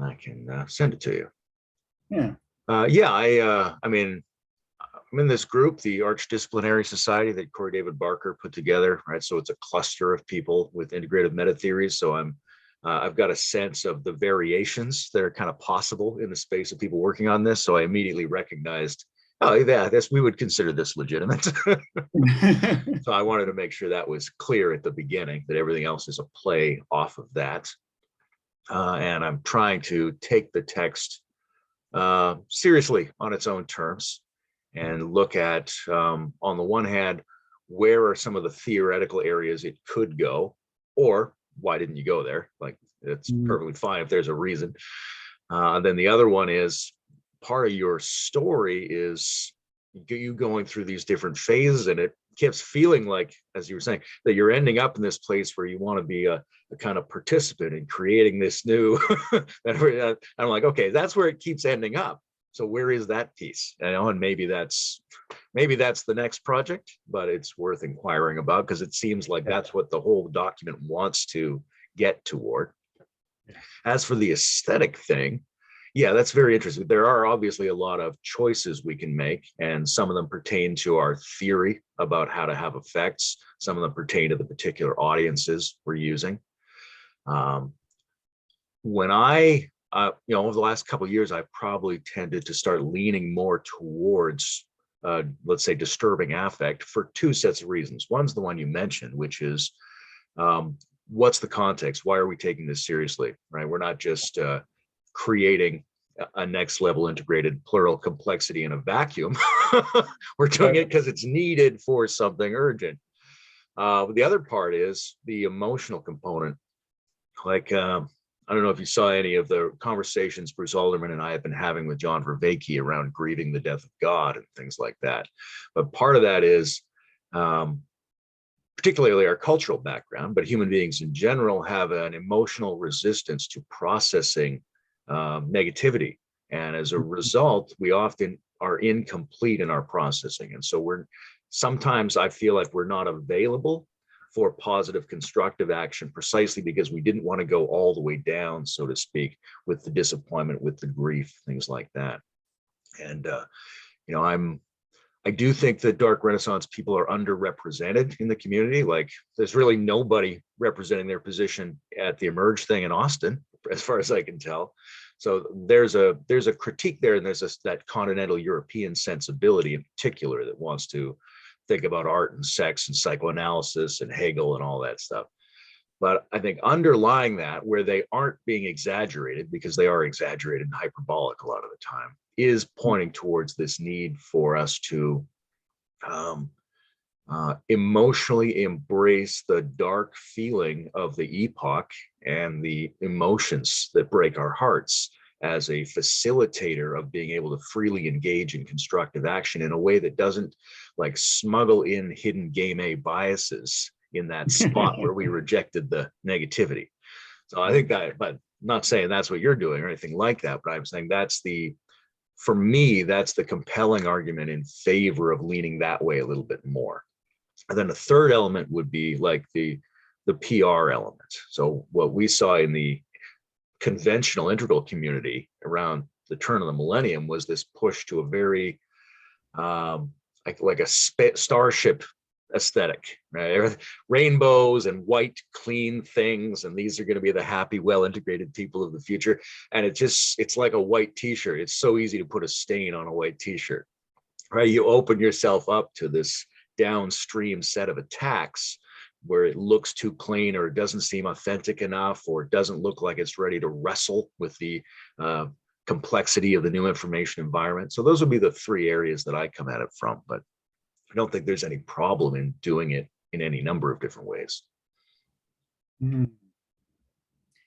I can send it to you. Yeah. I mean, I'm in this group, the Archdisciplinary Society that Corey David Barker put together, right? So it's a cluster of people with integrative meta theories. So I've got a sense of the variations that are kind of possible in the space of people working on this. So I immediately recognized, oh yeah, we would consider this legitimate. So I wanted to make sure that was clear at the beginning, that everything else is a play off of that. And I'm trying to take the text seriously on its own terms and look at, on the one hand, where are some of the theoretical areas it could go, or why didn't you go there? Like, it's perfectly fine if there's a reason. Then the other one is, part of your story is you going through these different phases, and it keeps feeling like, as you were saying, that you're ending up in this place where you want to be a kind of participant in creating this new. I'm like, okay, that's where it keeps ending up. So where is that piece? And maybe that's the next project, but it's worth inquiring about, because it seems like that's what the whole document wants to get toward. As for the aesthetic thing, yeah, that's very interesting. There are obviously a lot of choices we can make, and some of them pertain to our theory about how to have effects. Some of them pertain to the particular audiences we're using. When over the last couple of years, I've probably tended to start leaning more towards, let's say, disturbing affect for two sets of reasons. One's the one you mentioned, which is, what's the context? Why are we taking this seriously, right? We're not just creating a next level integrated plural complexity in a vacuum. We're doing it because it's needed for something urgent. The other part is the emotional component. Like, I don't know if you saw any of the conversations Bruce Alderman and I have been having with John Vervaeke around grieving the death of God and things like that. But part of that is, particularly our cultural background, but human beings in general have an emotional resistance to processing negativity. And as a result, we often are incomplete in our processing. And so sometimes I feel like we're not available for positive constructive action, precisely because we didn't want to go all the way down, so to speak, with the disappointment, with the grief, things like that. And I do think that Dark Renaissance people are underrepresented in the community. Like, there's really nobody representing their position at the Emerge thing in Austin, as far as I can tell. So there's a critique there, and there's that continental European sensibility in particular that wants to think about art and sex and psychoanalysis and Hegel and all that stuff. But I think underlying that, where they aren't being exaggerated, because they are exaggerated and hyperbolic a lot of the time, is pointing towards this need for us to emotionally embrace the dark feeling of the epoch and the emotions that break our hearts, as a facilitator of being able to freely engage in constructive action in a way that doesn't like smuggle in hidden game A biases in that spot where we rejected the negativity. So I think that, but not saying that's what you're doing or anything like that, but I'm saying for me, that's the compelling argument in favor of leaning that way a little bit more. And then the third element would be like the PR element. So what we saw in the conventional integral community around the turn of the millennium was this push to a very like a starship aesthetic, right? Rainbows and white, clean things, and these are going to be the happy, well-integrated people of the future. And it's like a white t-shirt. It's so easy to put a stain on a white t-shirt, right? You open yourself up to this downstream set of attacks where it looks too clean, or it doesn't seem authentic enough, or it doesn't look like it's ready to wrestle with the complexity of the new information environment. So those would be the three areas that I come at it from, but I don't think there's any problem in doing it in any number of different ways. Mm.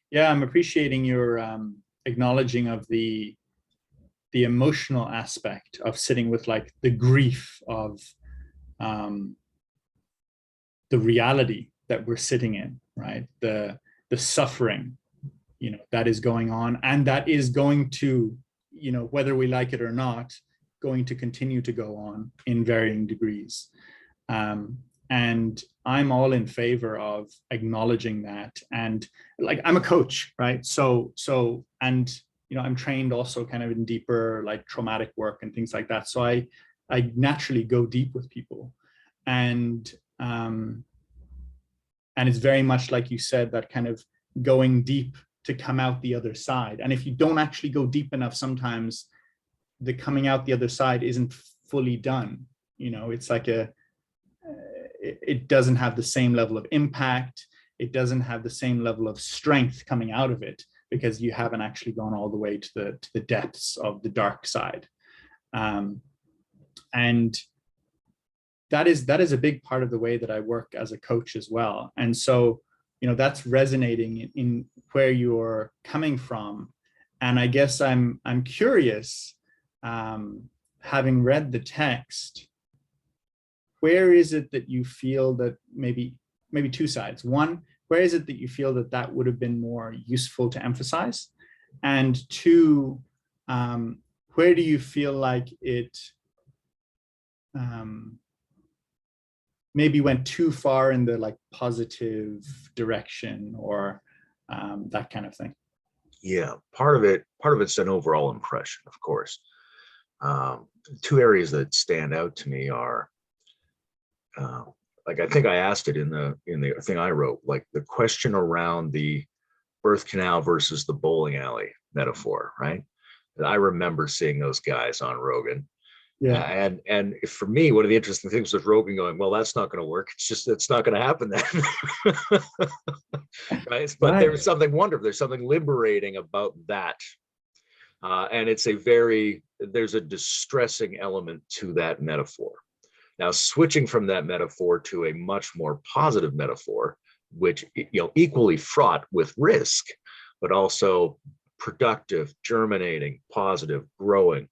Yeah, I'm appreciating your acknowledging of the emotional aspect of sitting with like the grief of the reality that we're sitting in, right? The suffering, that is going on, and that is going to, whether we like it or not, going to continue to go on in varying degrees. And And I'm all in favor of acknowledging that. And like, I'm a coach, right? And I'm trained also kind of in deeper like traumatic work and things like that. So I naturally go deep with people. And it's very much like you said, that kind of going deep to come out the other side. And if you don't actually go deep enough, sometimes the coming out the other side isn't fully done. It's like it doesn't have the same level of impact. It doesn't have the same level of strength coming out of it, because you haven't actually gone all the way to the depths of the dark side. And that is a big part of the way that I work as a coach as well. And so, that's resonating in where you're coming from. And I guess I'm curious, having read the text, where is it that you feel that maybe two sides? One, where is it that you feel that would have been more useful to emphasize? And two, where do you feel like it maybe went too far in the like positive direction, or that kind of thing? Yeah, part of it's an overall impression, of course. Two areas that stand out to me are, like I think I asked it in the thing I wrote, like the question around the birth canal versus the bowling alley metaphor, right? I remember seeing those guys on Rogan. Yeah. And for me, one of the interesting things was Rogan going, well, that's not going to work. It's not going to happen then. Right. But there was something wonderful. There's something liberating about that. And there's a distressing element to that metaphor. Now, switching from that metaphor to a much more positive metaphor, which, equally fraught with risk, but also productive, germinating, positive, growing.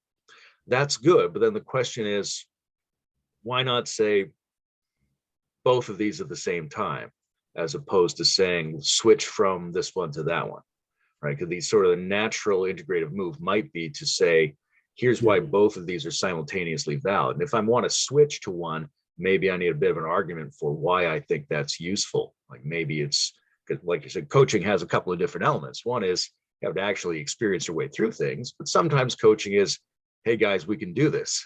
That's good. But then the question is, why not say both of these at the same time, as opposed to saying switch from this one to that one, right? Because these sort of the natural integrative move might be to say, here's why both of these are simultaneously valid. And if I want to switch to one, maybe I need a bit of an argument for why I think that's useful. Like maybe it's, like you said, coaching has a couple of different elements. One is you have to actually experience your way through things, but sometimes coaching is, hey guys, we can do this.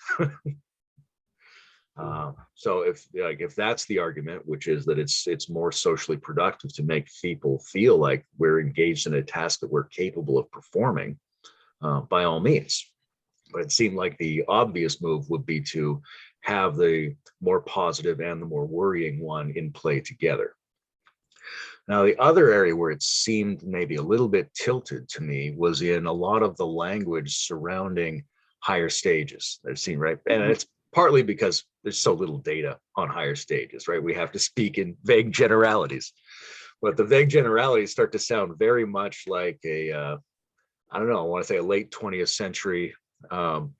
So if that's the argument, which is that it's more socially productive to make people feel like we're engaged in a task that we're capable of performing, by all means. But it seemed like the obvious move would be to have the more positive and the more worrying one in play together. Now, the other area where it seemed maybe a little bit tilted to me was in a lot of the language surrounding higher stages. I've seen, right? And it's partly because there's so little data on higher stages, right? We have to speak in vague generalities. But the vague generalities start to sound very much like I don't know, I want to say a late 20th century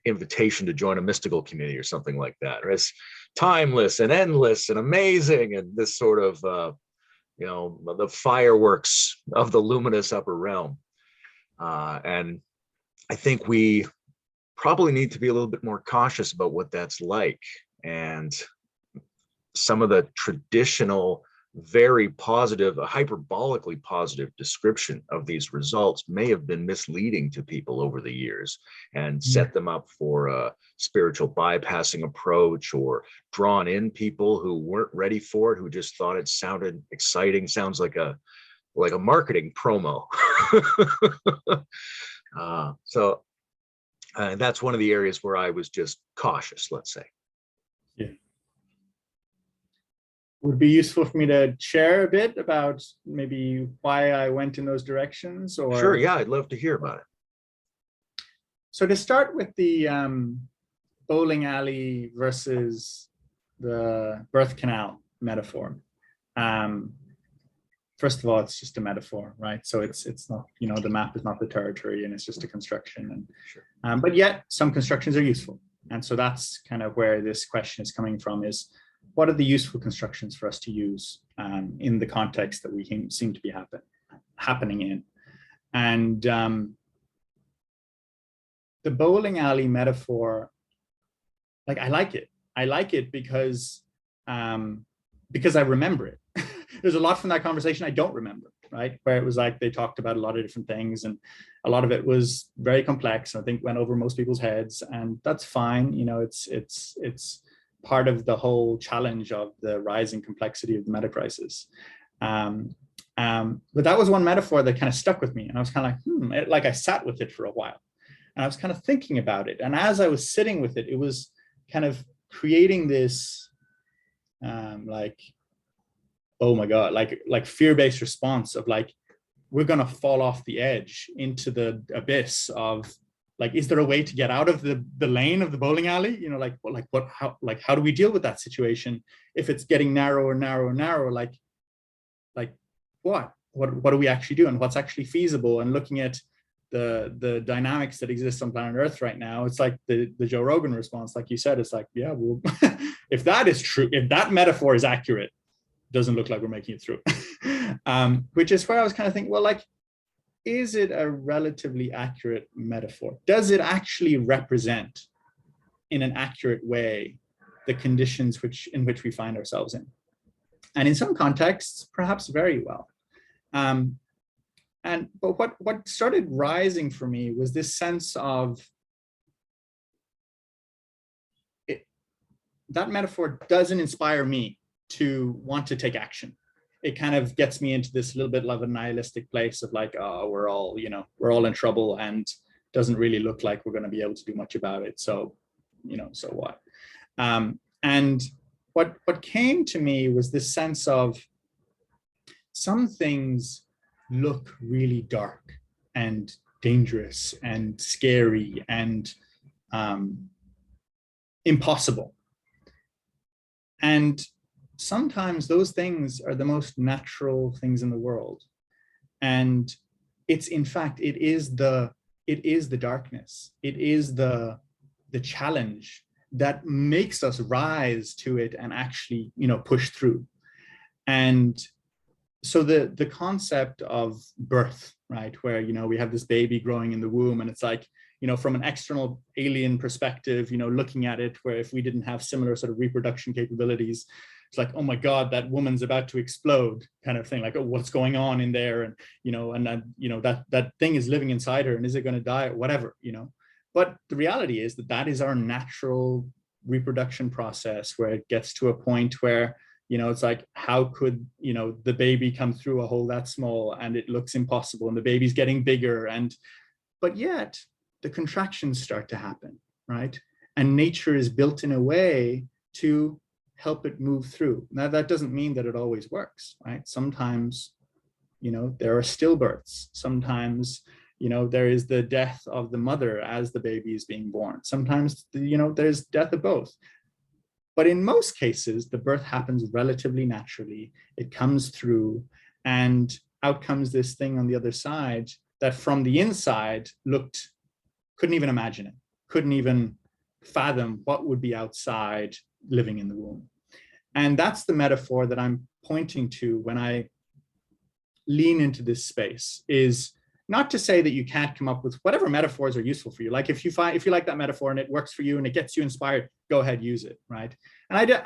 invitation to join a mystical community or something like that. Or it's timeless and endless and amazing, and this sort of the fireworks of the luminous upper realm. And I think we probably need to be a little bit more cautious about what that's like. And some of the traditional, very positive, a hyperbolically positive description of these results may have been misleading to people over the years and set them up for a spiritual bypassing approach, or drawn in people who weren't ready for it, who just thought it sounded exciting, sounds like a marketing promo. So that's one of the areas where I was just cautious, let's say. Yeah. Would it be useful for me to share a bit about maybe why I went in those directions? Or sure, yeah, I'd love to hear about it. So to start with the bowling alley versus the birth canal metaphor. First of all, it's just a metaphor, right? So it's not, the map is not the territory, and it's just a construction. And sure. But yet some constructions are useful. And so that's kind of where this question is coming from, is what are the useful constructions for us to use in the context that we seem to be happening in? And the bowling alley metaphor, like I like it. I like it because because I remember it. There's a lot from that conversation I don't remember, right? Where it was like they talked about a lot of different things, and a lot of it was very complex. I think went over most people's heads, and that's fine. You know, it's part of the whole challenge of the rising complexity of the meta crisis. But that was one metaphor that kind of stuck with me, and I was kind of like, like I sat with it for a while, and I was kind of thinking about it. And as I was sitting with it, it was kind of creating this like, oh my God, like fear-based response of like, we're gonna fall off the edge into the abyss of like, is there a way to get out of the lane of the bowling alley? You know, how do we deal with that situation if it's getting narrower, narrower, narrower? Like what do we actually do, and what's actually feasible? And looking at the dynamics that exist on planet Earth right now, it's like the Joe Rogan response, like you said, it's like, yeah, well, if that is true, if that metaphor is accurate, doesn't look like we're making it through. Which is where I was kind of thinking, well, like, is it a relatively accurate metaphor? Does it actually represent in an accurate way the conditions in which we find ourselves in? And in some contexts, perhaps very well. But what started rising for me was this sense of that metaphor doesn't inspire me to want to take action. It kind of gets me into this little bit of a nihilistic place of like, oh, we're all in trouble, and doesn't really look like we're going to be able to do much about it. So, so what? And what came to me was this sense of some things look really dark and dangerous and scary and impossible. And sometimes those things are the most natural things in the world. And it's, in fact, it is the darkness. It is the challenge that makes us rise to it and actually, push through. And so the concept of birth, right, where, we have this baby growing in the womb, and it's like, from an external alien perspective, looking at it, where if we didn't have similar sort of reproduction capabilities, it's like, oh my God, that woman's about to explode, kind of thing. Like, oh, what's going on in there? And, that thing is living inside her, and is it going to die or whatever, But the reality is that is our natural reproduction process, where it gets to a point where, it's like, how could, the baby come through a hole that small, and it looks impossible, and the baby's getting bigger, but yet the contractions start to happen, right? And nature is built in a way to help it move through. Now, that doesn't mean that it always works, right? Sometimes, there are stillbirths. Sometimes, there is the death of the mother as the baby is being born. Sometimes, there's death of both. But in most cases, the birth happens relatively naturally. It comes through, and out comes this thing on the other side that from the inside couldn't even imagine it, couldn't even fathom what would be outside living in the womb. And that's the metaphor that I'm pointing to when I lean into this space, is not to say that you can't come up with whatever metaphors are useful for you. Like if you like that metaphor and it works for you and it gets you inspired, go ahead, use it, right? And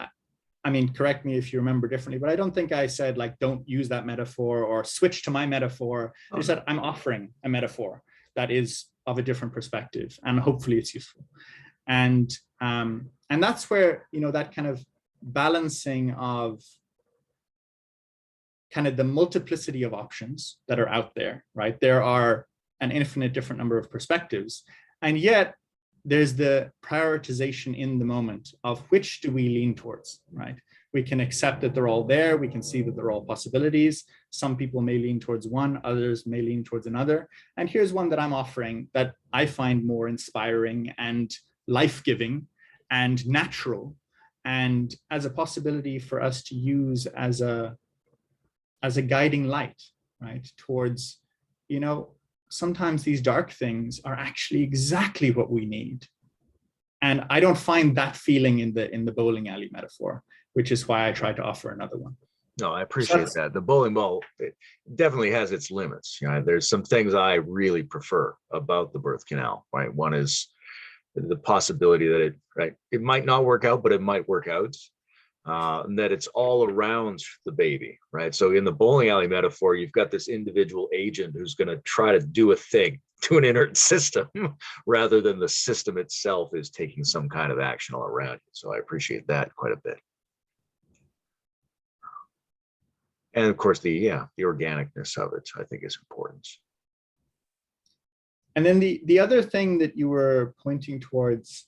I mean, correct me if you remember differently, but I don't think I said like, don't use that metaphor or switch to my metaphor. I just said, I'm offering a metaphor that is of a different perspective, and hopefully it's useful. And that's where, that kind of balancing of kind of the multiplicity of options that are out there, right? There are an infinite different number of perspectives, and yet there's the prioritization in the moment of which do we lean towards, right? We can accept that they're all there. We can see that they're all possibilities. Some people may lean towards one, others may lean towards another. And here's one that I'm offering that I find more inspiring and life-giving and natural, and as a possibility for us to use as a guiding light, right? Towards, sometimes these dark things are actually exactly what we need. And I don't find that feeling in the bowling alley metaphor, which is why I try to offer another one. No, I appreciate that. The bowling ball, it definitely has its limits. There's some things I really prefer about the birth canal, right? One is the possibility that it might not work out, but it might work out. and that it's all around the baby, right? So in the bowling alley metaphor, you've got this individual agent who's going to try to do a thing to an inert system rather than the system itself is taking some kind of action all around you. So I appreciate that quite a bit. And of course, the organicness of it, I think, is important. And then the other thing that you were pointing towards,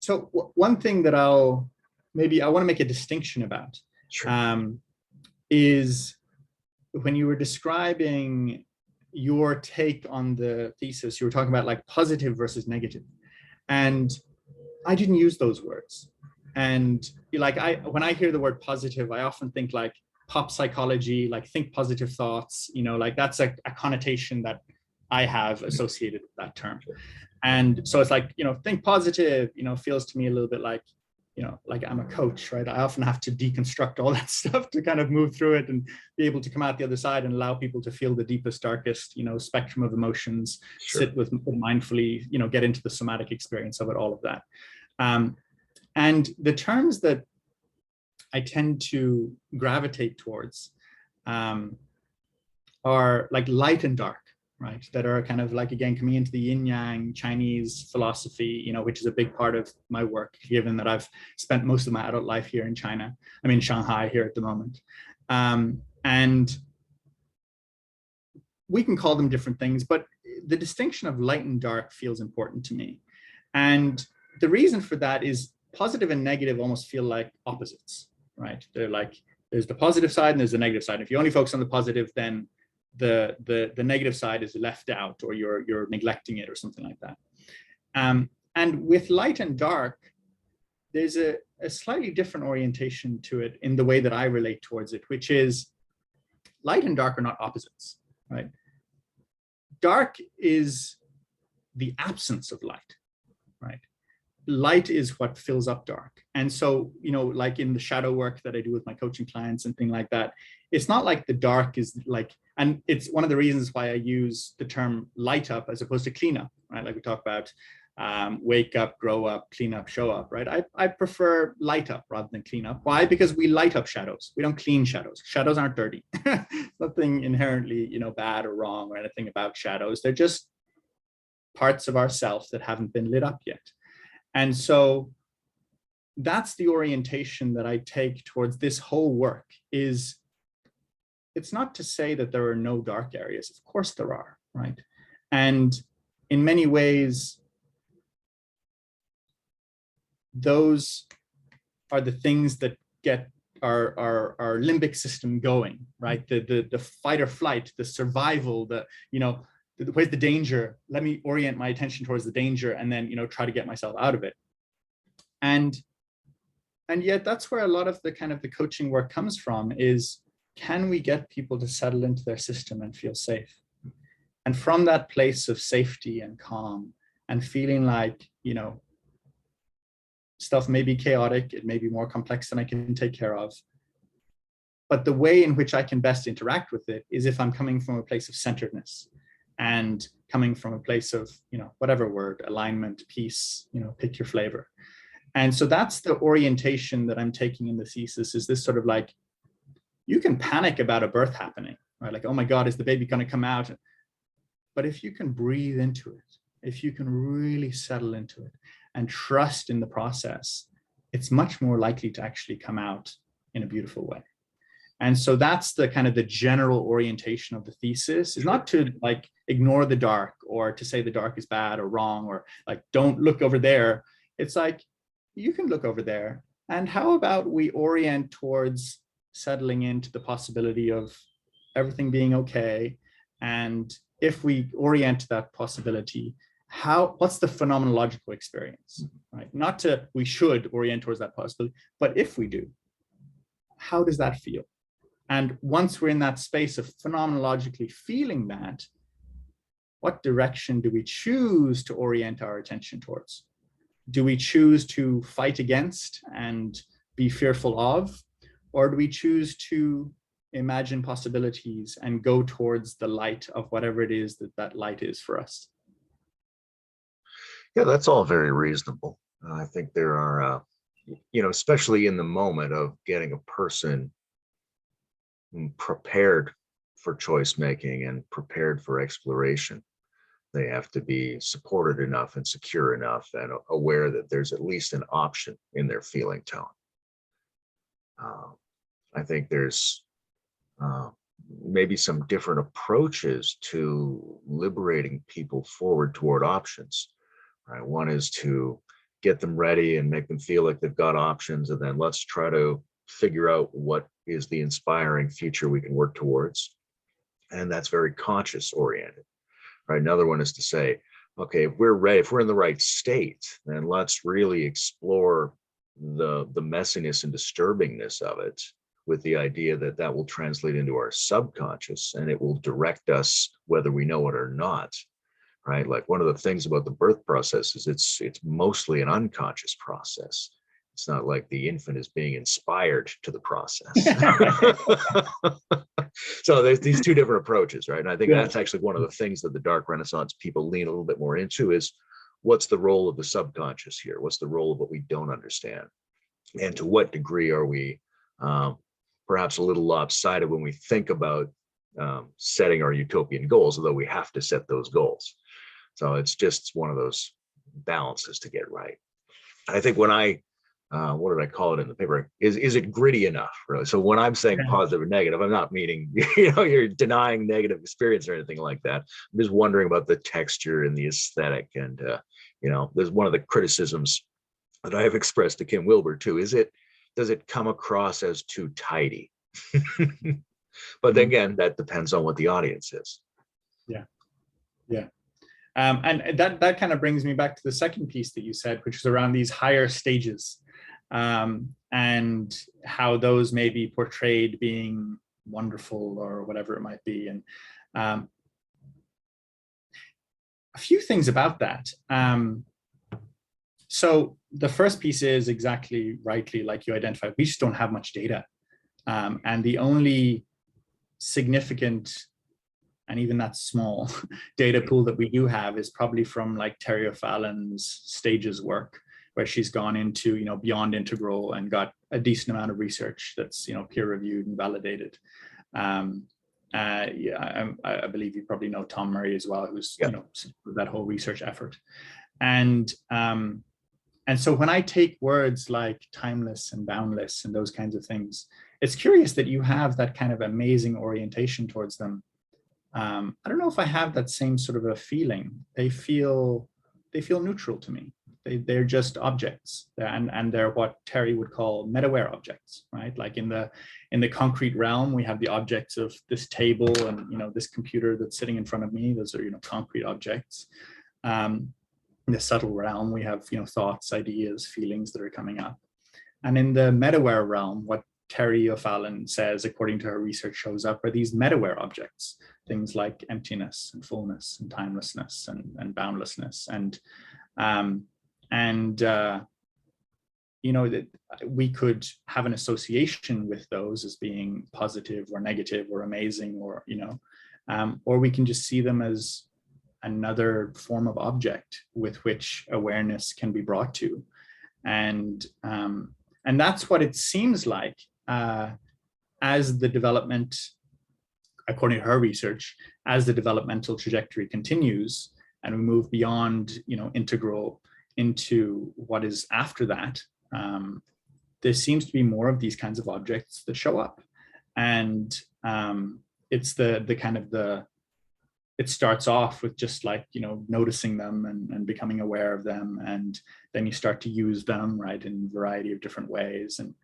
so one thing that I want to make a distinction about, sure. Is when you were describing your take on the thesis, you were talking about like positive versus negative, and I didn't use those words. And like when I hear the word positive, I often think like pop psychology, like think positive thoughts, like that's a connotation that I have associated with that term. And so it's like, think positive, feels to me a little bit like, like I'm a coach, right? I often have to deconstruct all that stuff to kind of move through it and be able to come out the other side and allow people to feel the deepest, darkest, spectrum of emotions, sure. Sit with mindfully, get into the somatic experience of it, all of that. And the terms that I tend to gravitate towards are like light and dark, right? That are kind of like, again, coming into the yin yang Chinese philosophy, which is a big part of my work, given that I've spent most of my adult life here in China. I'm in Shanghai here at the moment. And we can call them different things, but the distinction of light and dark feels important to me. And the reason for that is positive and negative almost feel like opposites, right? They're like, there's the positive side and there's the negative side. If you only focus on the positive, then the negative side is left out, or you're neglecting it or something like that. And with light and dark, there's a slightly different orientation to it in the way that I relate towards it, which is light and dark are not opposites, right? Dark is the absence of light, right? Light is what fills up dark. And so, like in the shadow work that I do with my coaching clients and things like that, it's not like the dark is like, and it's one of the reasons why I use the term light up as opposed to clean up, right? Like we talk about wake up, grow up, clean up, show up, right? I prefer light up rather than clean up. Why? Because we light up shadows. We don't clean shadows. Shadows aren't dirty. Nothing inherently, bad or wrong or anything about shadows. They're just parts of ourselves that haven't been lit up yet. And so that's the orientation that I take towards this whole work. Is it's not to say that there are no dark areas. Of course there are, right? And in many ways, those are the things that get our limbic system going, right? The fight or flight, the survival, where's the danger? Let me orient my attention towards the danger and then, try to get myself out of it. And yet that's where a lot of the kind of the coaching work comes from is, can we get people to settle into their system and feel safe? And from that place of safety and calm and feeling like, stuff may be chaotic, it may be more complex than I can take care of. But the way in which I can best interact with it is if I'm coming from a place of centeredness and coming from a place of, whatever word, alignment, peace, pick your flavor. And so that's the orientation that I'm taking in the thesis, is this sort of like, you can panic about a birth happening, right? Like, oh my God, is the baby going to come out? But if you can breathe into it, if you can really settle into it and trust in the process, it's much more likely to actually come out in a beautiful way. And so that's the kind of the general orientation of the thesis, is not to like ignore the dark or to say the dark is bad or wrong or like, don't look over there. It's like, you can look over there. And how about we orient towards settling into the possibility of everything being okay? And if we orient to that possibility, what's the phenomenological experience, right? Not to, we should orient towards that possibility, but if we do, how does that feel? And once we're in that space of phenomenologically feeling that, what direction do we choose to orient our attention towards? Do we choose to fight against and be fearful of? Or do we choose to imagine possibilities and go towards the light of whatever it is that light is for us? Yeah, that's all very reasonable. I think there are, especially in the moment of getting a person prepared for choice making and prepared for exploration. They have to be supported enough and secure enough and aware that there's at least an option in their feeling tone. I think there's maybe some different approaches to liberating people forward toward options. Right? One is to get them ready and make them feel like they've got options, and then let's try to figure out what is the inspiring future we can work towards. And that's very conscious oriented. Right? Another one is to say, okay, if we're ready, if we're in the right state, then let's really explore the messiness and disturbingness of it, with the idea that that will translate into our subconscious and it will direct us whether we know it or not. Right? Like, one of the things about the birth process is it's mostly an unconscious process. It's not like the infant is being inspired to the process. So there's these two different approaches, right? And I think that's actually one of the things that the Dark Renaissance people lean a little bit more into is, what's the role of the subconscious here? What's the role of what we don't understand? And to what degree are we perhaps a little lopsided when we think about setting our utopian goals, although we have to set those goals. So it's just one of those balances to get right. I think when what did I call it in the paper? Is it gritty enough? Really? So when I'm saying positive or negative, I'm not meaning, you're denying negative experience or anything like that. I'm just wondering about the texture and the aesthetic. And, there's one of the criticisms that I have expressed to Kim Wilbur too. Does it come across as too tidy? But then again, that depends on what the audience is. Yeah. Yeah. And that kind of brings me back to the second piece that you said, which is around these higher stages, and how those may be portrayed being wonderful or whatever it might be. And a few things about that. So the first piece is exactly rightly, like you identified, we just don't have much data. And the only significant, and even that small, data pool that we do have is probably from like Terry O'Fallon's Stages work, where she's gone into, beyond integral and got a decent amount of research that's, peer reviewed and validated. I believe you probably know Tom Murray as well, who's, that whole research effort. And so when I take words like timeless and boundless and those kinds of things, it's curious that you have that kind of amazing orientation towards them. I don't know if I have that same sort of a feeling. They feel neutral to me. They're just objects, and they're what Terry would call meta-aware objects, right? Like in the concrete realm, we have the objects of this table and this computer that's sitting in front of me. Those are concrete objects. In the subtle realm, we have thoughts, ideas, feelings that are coming up. And in the meta-aware realm, what Terry O'Fallon says, according to her research, shows up are these meta-aware objects, things like emptiness and fullness and timelessness and boundlessness. And that we could have an association with those as being positive or negative or amazing, or we can just see them as another form of object with which awareness can be brought to. And that's what it seems like as the development, according to her research, as the developmental trajectory continues and we move beyond, integral into what is after that, there seems to be more of these kinds of objects that show up. And it's it starts off with just like, noticing them and becoming aware of them. And then you start to use them, right, in a variety of different ways. And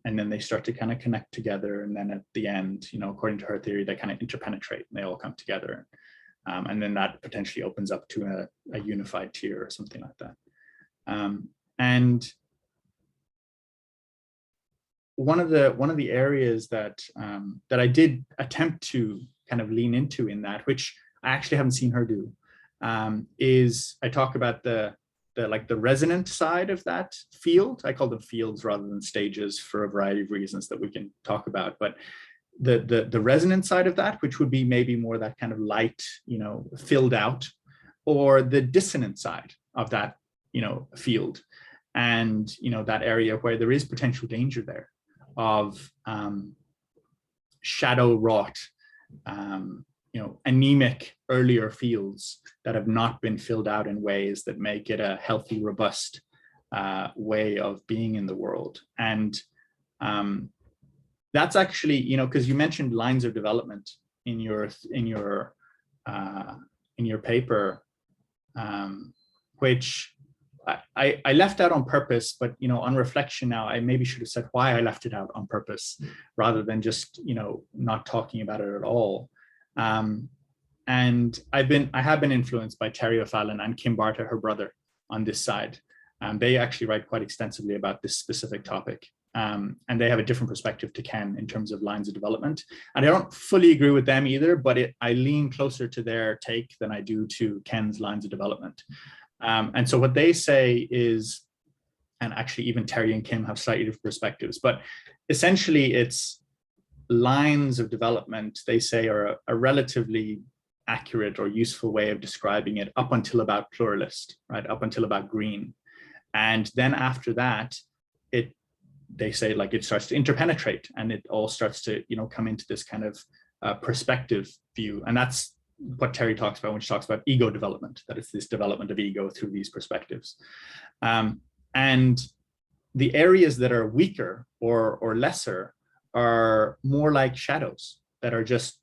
then they start to kind of connect together. And then at the end, according to her theory, they kind of interpenetrate and they all come together. And then that potentially opens up to a unified tier or something like that. And one of the areas that I did attempt to kind of lean into in that, which I actually haven't seen her do, is I talk about the resonant side of that field. I call them fields rather than stages for a variety of reasons that we can talk about. But the resonant side of that, which would be maybe more that kind of light, filled out, or the dissonant side of that field, and that area where there is potential danger there of shadow wrought, anemic earlier fields that have not been filled out in ways that make it a healthy, robust way of being in the world. And that's actually, because you mentioned lines of development in your paper, which I left out on purpose, but on reflection now, I maybe should have said why I left it out on purpose rather than just not talking about it at all. And I have been influenced by Terry O'Fallon and Kim Barta, her brother, on this side. They actually write quite extensively about this specific topic. And they have a different perspective to Ken in terms of lines of development. And I don't fully agree with them either, but I lean closer to their take than I do to Ken's lines of development. And so what they say is, and actually even Terry and Kim have slightly different perspectives, but essentially it's lines of development, they say, are a relatively accurate or useful way of describing it up until about pluralist, right? Up until about green. And then after that, they say like it starts to interpenetrate and it all starts to, come into this kind of perspective view. And that's what Terry talks about when she talks about ego development, that it's this development of ego through these perspectives. And the areas that are weaker or lesser are more like shadows that are just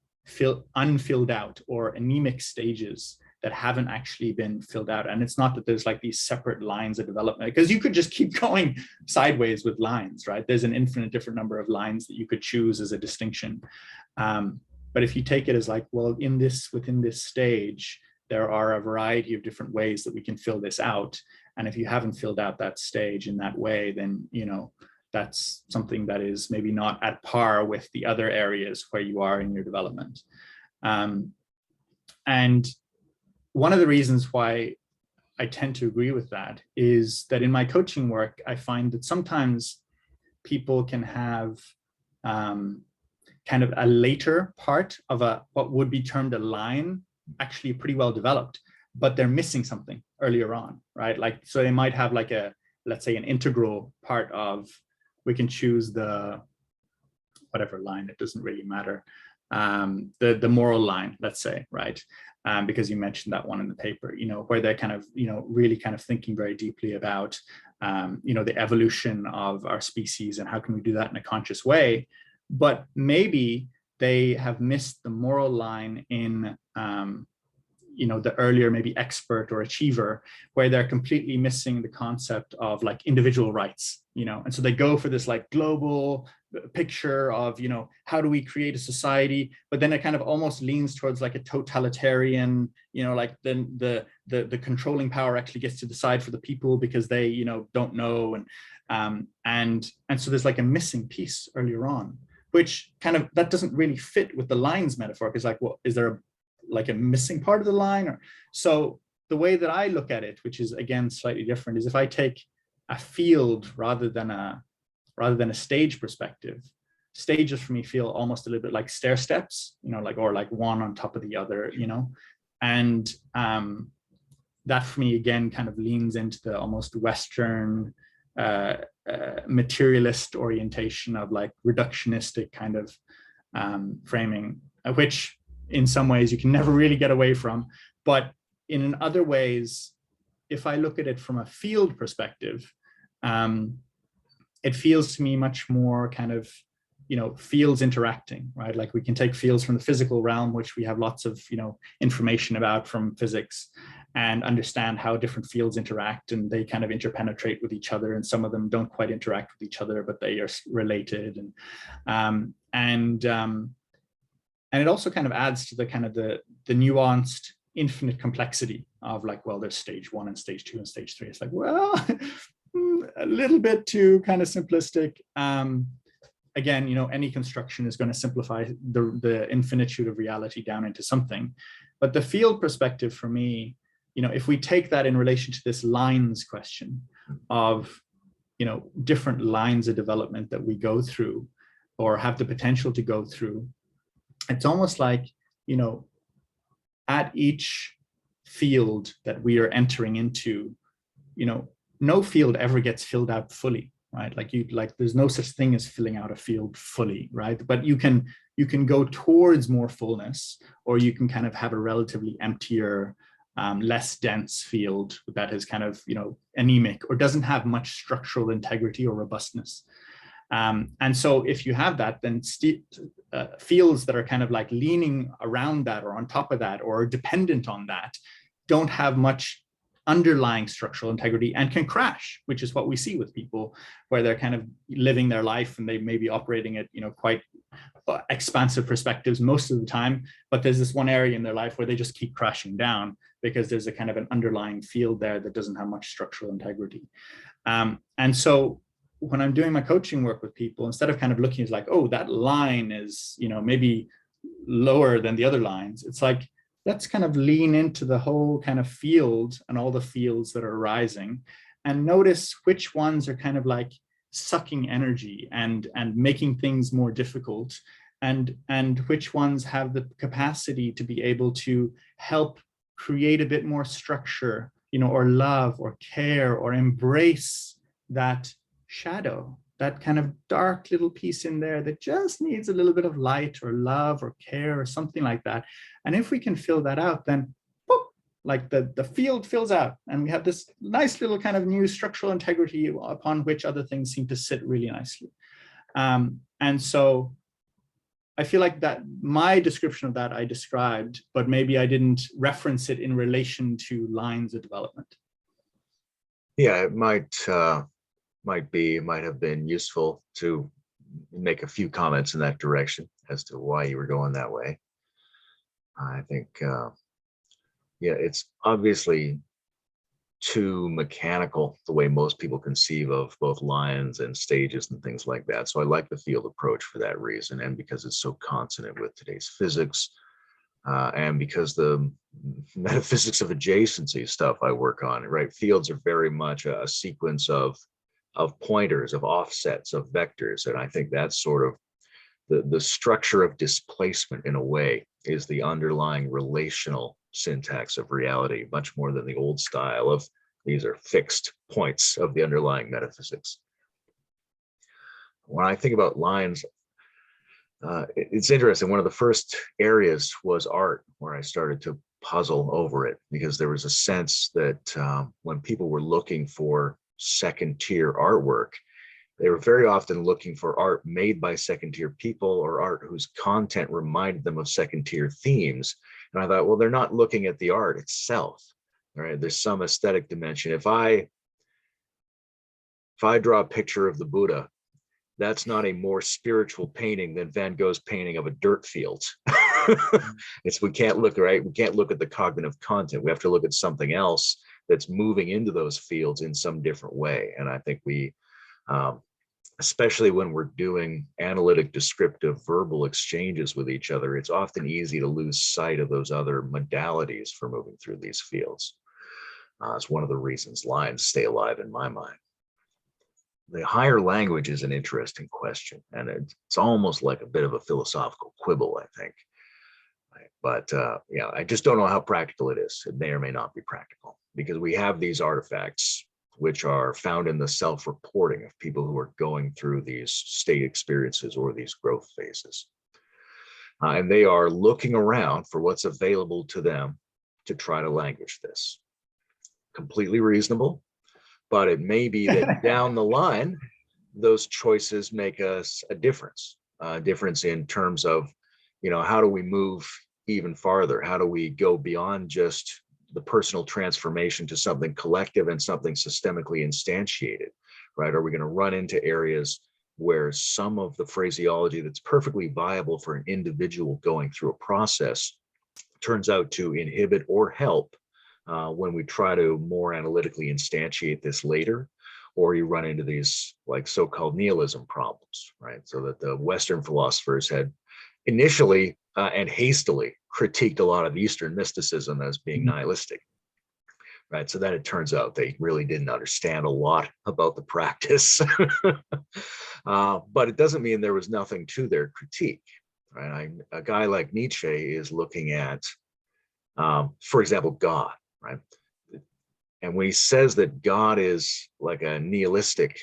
unfilled out, or anemic stages that haven't actually been filled out. And it's not that there's like these separate lines of development, because you could just keep going sideways with lines, right? There's an infinite different number of lines that you could choose as a distinction. But if you take it as like, well, within this stage, there are a variety of different ways that we can fill this out. And if you haven't filled out that stage in that way, then, that's something that is maybe not at par with the other areas where you are in your development. And one of the reasons why I tend to agree with that is that in my coaching work, I find that sometimes people can have kind of a later part of what would be termed a line, actually pretty well developed, but they're missing something earlier on, right? Like, so they might have like let's say an integral part of, we can choose the, whatever line, it doesn't really matter. The moral line, let's say, right? Because you mentioned that one in the paper, where they're kind of, really kind of thinking very deeply about, the evolution of our species and how can we do that in a conscious way. But maybe they have missed the moral line in, the earlier maybe expert or achiever, where they're completely missing the concept of like individual rights, and so they go for this like global picture of, how do we create a society, but then it kind of almost leans towards like a totalitarian, like then the controlling power actually gets to decide for the people because they, don't know. And so there's like a missing piece earlier on, which kind of, that doesn't really fit with the lines metaphor. Because like, well, is there a missing part of the line? Or so the way that I look at it, which is again slightly different, is if I take a field rather than a stage perspective, stages for me feel almost a little bit like stair steps, or like one on top of the other, and that for me again kind of leans into the almost Western materialist orientation of like reductionistic kind of framing, which in some ways you can never really get away from. But in other ways, if I look at it from a field perspective, it feels to me much more kind of, fields interacting, right? Like we can take fields from the physical realm, which we have lots of, information about from physics, and understand how different fields interact, and they kind of interpenetrate with each other. And some of them don't quite interact with each other, but they are related. And it also kind of adds to the kind of the nuanced, infinite complexity of like, well, there's stage 1 and stage 2 and stage 3. It's like, well, a little bit too kind of simplistic. Again, any construction is going to simplify the infinitude of reality down into something. But the field perspective for me, if we take that in relation to this lines question of, different lines of development that we go through or have the potential to go through, it's almost like, at each field that we are entering into, no field ever gets filled out fully, right? There's no such thing as filling out a field fully, right? But you can go towards more fullness, or you can kind of have a relatively emptier, less dense field that is kind of, anemic or doesn't have much structural integrity or robustness. And so if you have that, then fields that are kind of like leaning around that or on top of that or dependent on that don't have much underlying structural integrity and can crash, which is what we see with people where they're kind of living their life and they may be operating at, quite expansive perspectives most of the time, but there's this one area in their life where they just keep crashing down because there's a kind of an underlying field there that doesn't have much structural integrity. And so when I'm doing my coaching work with people, instead of kind of looking at like, oh, that line is, maybe lower than the other lines, it's like, let's kind of lean into the whole kind of field and all the fields that are rising and notice which ones are kind of like sucking energy and making things more difficult, and which ones have the capacity to be able to help create a bit more structure, or love or care or embrace that shadow, that kind of dark little piece in there that just needs a little bit of light or love or care or something like that. And if we can fill that out, then boop, like the field fills out and we have this nice little kind of new structural integrity upon which other things seem to sit really nicely. And so I feel like that my description of that I described, but maybe I didn't reference it in relation to lines of development. Yeah, it might have been useful to make a few comments in that direction as to why you were going that way. I think, it's obviously too mechanical the way most people conceive of both lines and stages and things like that. So I like the field approach for that reason, and because it's so consonant with today's physics, and because the metaphysics of adjacency stuff I work on, right? Fields are very much a sequence of pointers, of offsets, of vectors. And I think that's sort of the structure of displacement in a way is the underlying relational syntax of reality, much more than the old style of these are fixed points of the underlying metaphysics. When I think about lines, it's interesting. One of the first areas was art, where I started to puzzle over it, because there was a sense that when people were looking for second tier artwork, they were very often looking for art made by second tier people or art whose content reminded them of second tier themes. And I thought, well, they're not looking at the art itself, right? There's some aesthetic dimension. If I draw a picture of the Buddha, that's not a more spiritual painting than Van Gogh's painting of a dirt field. We can't look, right? We can't look at the cognitive content. We have to look at something else that's moving into those fields in some different way. And I think we, especially when we're doing analytic, descriptive, verbal exchanges with each other, it's often easy to lose sight of those other modalities for moving through these fields. It's one of the reasons lines stay alive in my mind. The higher language is an interesting question, and it's almost like a bit of a philosophical quibble, I think. But I just don't know how practical it is. It may or may not be practical, because we have these artifacts which are found in the self-reporting of people who are going through these state experiences or these growth phases. And they are looking around for what's available to them to try to language this. Completely reasonable, but it may be that down the line, those choices make us a difference in terms of, how do we move even farther? How do we go beyond just the personal transformation to something collective and something systemically instantiated, right? Are we going to run into areas where some of the phraseology that's perfectly viable for an individual going through a process turns out to inhibit or help when we try to more analytically instantiate this later? Or you run into these like so-called nihilism problems, right? So that the Western philosophers had initially and hastily critiqued a lot of Eastern mysticism as being nihilistic, right? So then it turns out they really didn't understand a lot about the practice. But it doesn't mean there was nothing to their critique, right? A guy like Nietzsche is looking at, for example, God, right? And when he says that God is like a nihilistic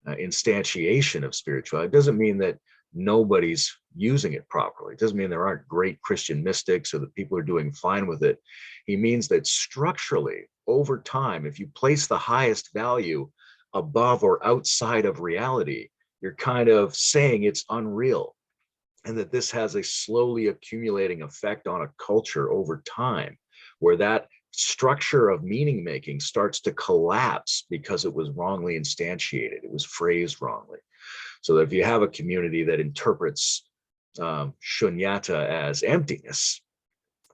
instantiation of spirituality, it doesn't mean that nobody's using it properly. It doesn't mean there aren't great Christian mystics or that people are doing fine with it. He means that structurally, over time, if you place the highest value above or outside of reality, you're kind of saying it's unreal, and that this has a slowly accumulating effect on a culture over time, where that structure of meaning making starts to collapse because it was wrongly instantiated, it was phrased wrongly. So that if you have a community that interprets shunyata as emptiness,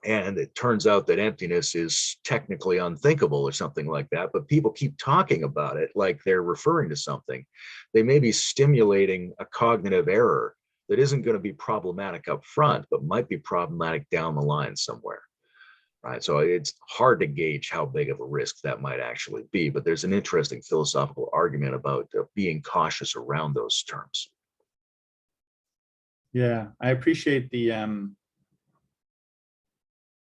and it turns out that emptiness is technically unthinkable or something like that, but people keep talking about it like they're referring to something, they may be stimulating a cognitive error that isn't going to be problematic up front, but might be problematic down the line somewhere. Right. So it's hard to gauge how big of a risk that might actually be, but there's an interesting philosophical argument about being cautious around those terms. Yeah, I appreciate the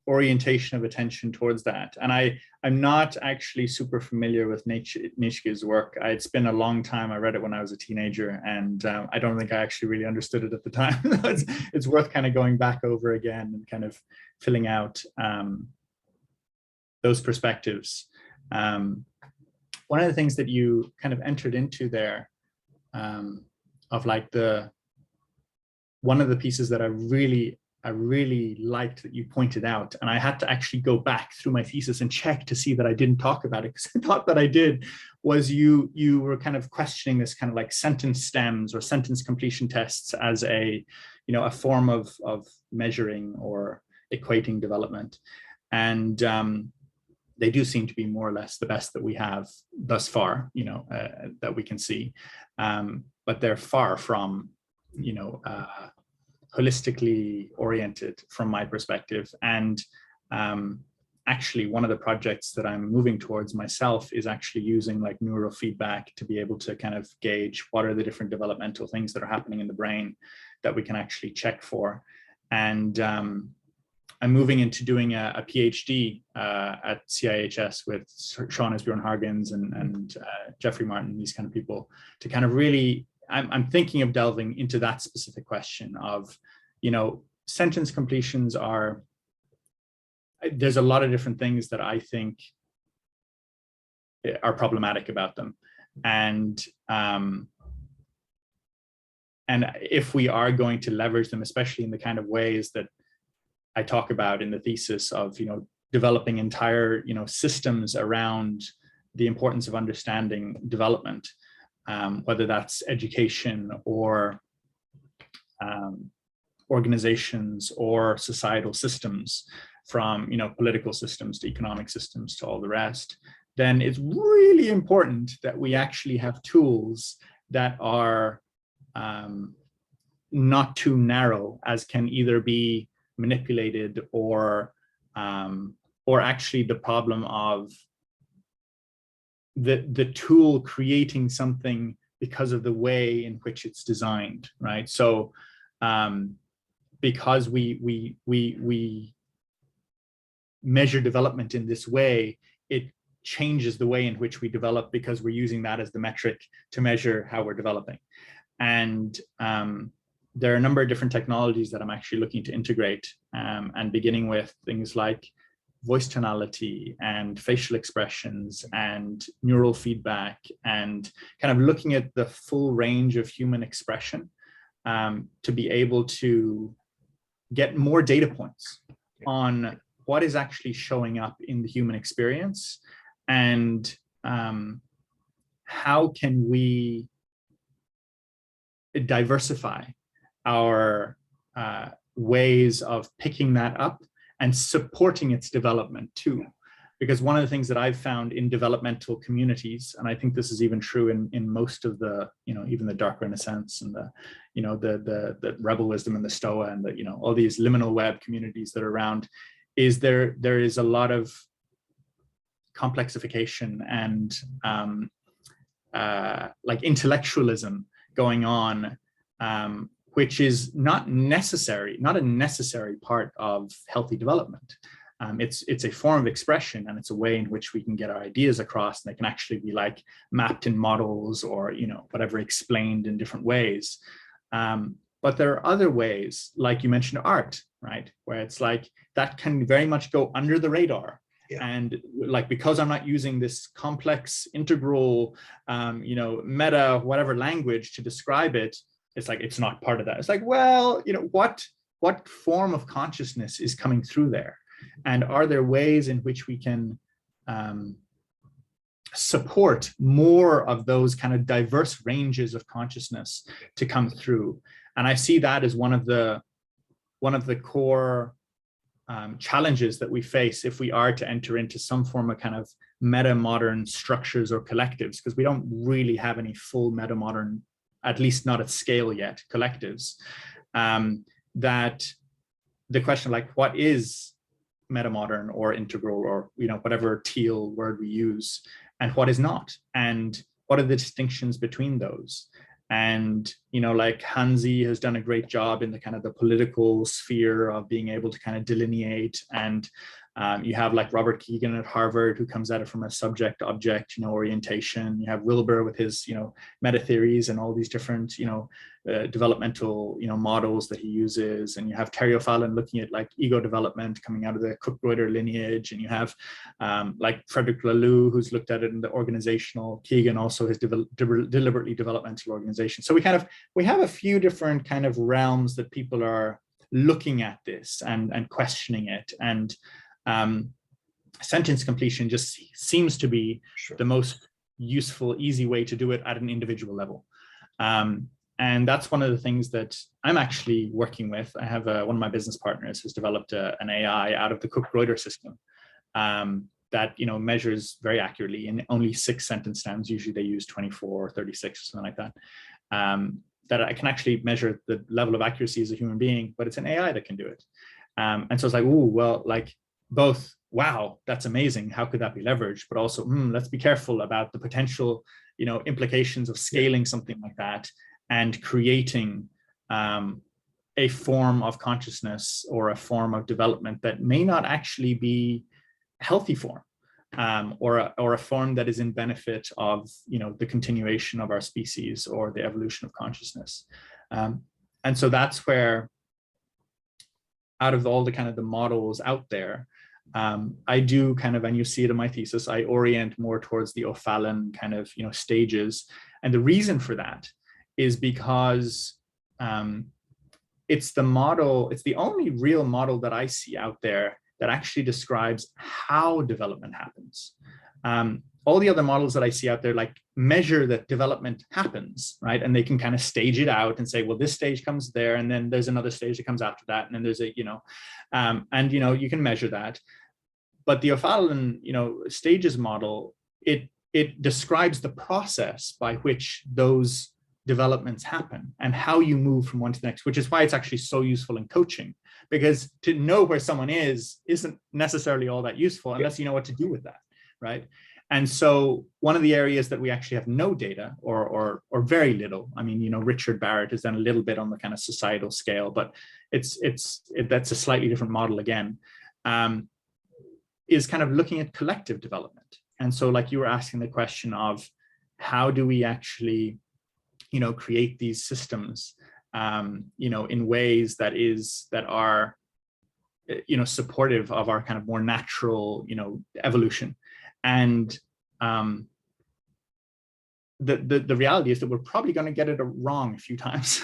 orientation of attention towards that. And I'm not actually super familiar with Nietzsche's work. It's been a long time. I read it when I was a teenager, and I don't think I actually really understood it at the time. It's worth kind of going back over again and kind of filling out those perspectives. One of the things that you kind of entered into there of like one of the pieces that I really liked that you pointed out, and I had to actually go back through my thesis and check to see that I didn't talk about it, because I thought that I did, was you were kind of questioning this kind of like sentence stems or sentence completion tests as a form of measuring or equating development. And they do seem to be more or less the best that we have thus far, that we can see. But they're far from, holistically oriented from my perspective. And actually, one of the projects that I'm moving towards myself is actually using like neurofeedback to be able to kind of gauge what are the different developmental things that are happening in the brain that we can actually check for. And I'm moving into doing a PhD at CIHS with Sean Esbjorn-Hargens and Jeffrey Martin, these kind of people, to kind of really, I'm thinking of delving into that specific question of, sentence completions there's a lot of different things that I think are problematic about them. And if we are going to leverage them, especially in the kind of ways that I talk about in the thesis of, developing entire, systems around the importance of understanding development, whether that's education or organizations or societal systems, from political systems to economic systems to all the rest, then it's really important that we actually have tools that are not too narrow, as can either be manipulated or actually the problem of the tool creating something because of the way in which it's designed, right? So because we measure development in this way, it changes the way in which we develop, because we're using that as the metric to measure how we're developing. And there are a number of different technologies that I'm actually looking to integrate, and beginning with things like voice tonality and facial expressions and neural feedback, and kind of looking at the full range of human expression to be able to get more data points on what is actually showing up in the human experience, and how can we diversify our ways of picking that up and supporting its development too. Because one of the things that I've found in developmental communities, and I think this is even true in most of the, even the Dark Renaissance and the Rebel Wisdom and the Stoa and the, all these liminal web communities that are around, is there is a lot of complexification and like intellectualism going on, which is not a necessary part of healthy development. It's a form of expression, and it's a way in which we can get our ideas across, and they can actually be like mapped in models or, you know, whatever, explained in different ways. But there are other ways, like you mentioned, art, right? Where it's like that can very much go under the radar. Yeah. And like, because I'm not using this complex integral, you know, meta, whatever language to describe it, it's like, it's not part of that. It's like, well, you know, what form of consciousness is coming through there? And are there ways in which we can support more of those kind of diverse ranges of consciousness to come through? And I see that as one of the core challenges that we face if we are to enter into some form of kind of meta-modern structures or collectives, because we don't really have any full meta-modern, at least not at scale yet, collectives. That the question, like, what is meta-modern or integral, or, you know, whatever teal word we use, and what is not, and what are the distinctions between those? And, you know, like Hansi has done a great job in the kind of the political sphere of being able to kind of delineate. And you have like Robert Keegan at Harvard, who comes at it from a subject-object, you know, orientation. You have Wilbur with his, you know, meta theories and all these different, you know, developmental, you know, models that he uses. And you have Terry O'Fallon looking at like ego development coming out of the Cook-Reuter lineage. And you have like Frederick Laloux, who's looked at it in the organizational. Keegan also has deliberately developmental organization. So we have a few different kind of realms that people are looking at this and questioning it. And sentence completion just seems to be the most useful, easy way to do it at an individual level. And that's one of the things that I'm actually working with. I have one of my business partners has developed an AI out of the Cook-Reuter system that, you know, measures very accurately in only 6 sentence stems. Usually they use 24 or 36 or something like that. That I can actually measure the level of accuracy as a human being, but it's an AI that can do it. And so it's like, ooh, well, like both, wow, that's amazing. How could that be leveraged? But also, let's be careful about the potential, you know, implications of scaling something like that and creating a form of consciousness or a form of development that may not actually be a healthy form, or a form that is in benefit of, you know, the continuation of our species or the evolution of consciousness. And so that's where, out of all the kind of the models out there, I do kind of, and you see it in my thesis, I orient more towards the O'Fallon kind of, you know, stages. And the reason for that is because it's the model, it's the only real model that I see out there that actually describes how development happens. All the other models that I see out there like measure that development happens, right? And they can kind of stage it out and say, well, this stage comes there, and then there's another stage that comes after that, and then there's a, you know, and, you know, you can measure that. But the O'Fallon, you know, stages model, it describes the process by which those developments happen and how you move from one to the next, which is why it's actually so useful in coaching, because to know where someone isn't necessarily all that useful unless you know what to do with that, right? And so one of the areas that we actually have no data or very little, I mean, you know, Richard Barrett has done a little bit on the kind of societal scale, but that's a slightly different model again, is kind of looking at collective development. And so like you were asking the question of how do we actually, you know, create these systems, you know, in ways that are, you know, supportive of our kind of more natural, you know, evolution. And the reality is that we're probably going to get it wrong a few times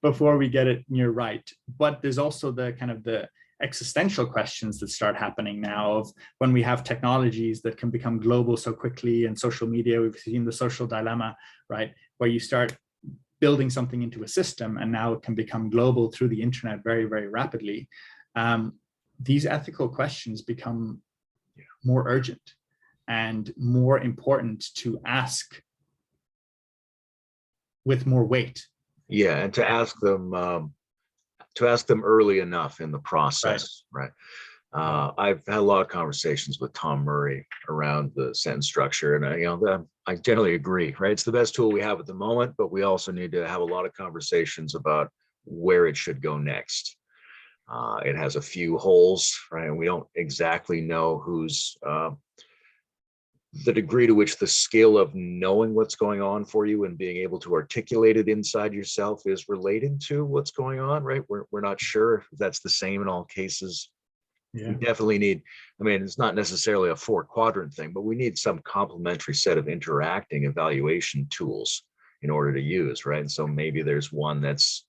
before we get it near right. But there's also the kind of the existential questions that start happening now of when we have technologies that can become global so quickly, and social media, we've seen the social dilemma, right? Where you start building something into a system and now it can become global through the internet very, very rapidly. These ethical questions become more urgent and more important to ask with more weight. Yeah, and to ask them early enough in the process, right? I've had a lot of conversations with Tom Murray around the sentence structure, and you know, I generally agree, right? It's the best tool we have at the moment, but we also need to have a lot of conversations about where it should go next. It has a few holes, right? And we don't exactly know who's the degree to which the skill of knowing what's going on for you and being able to articulate it inside yourself is related to what's going on, right? We're not sure if that's the same in all cases. Yeah. We definitely need, I mean, it's not necessarily a 4-quadrant thing, but we need some complementary set of interacting evaluation tools in order to use, right? And so maybe there's one that's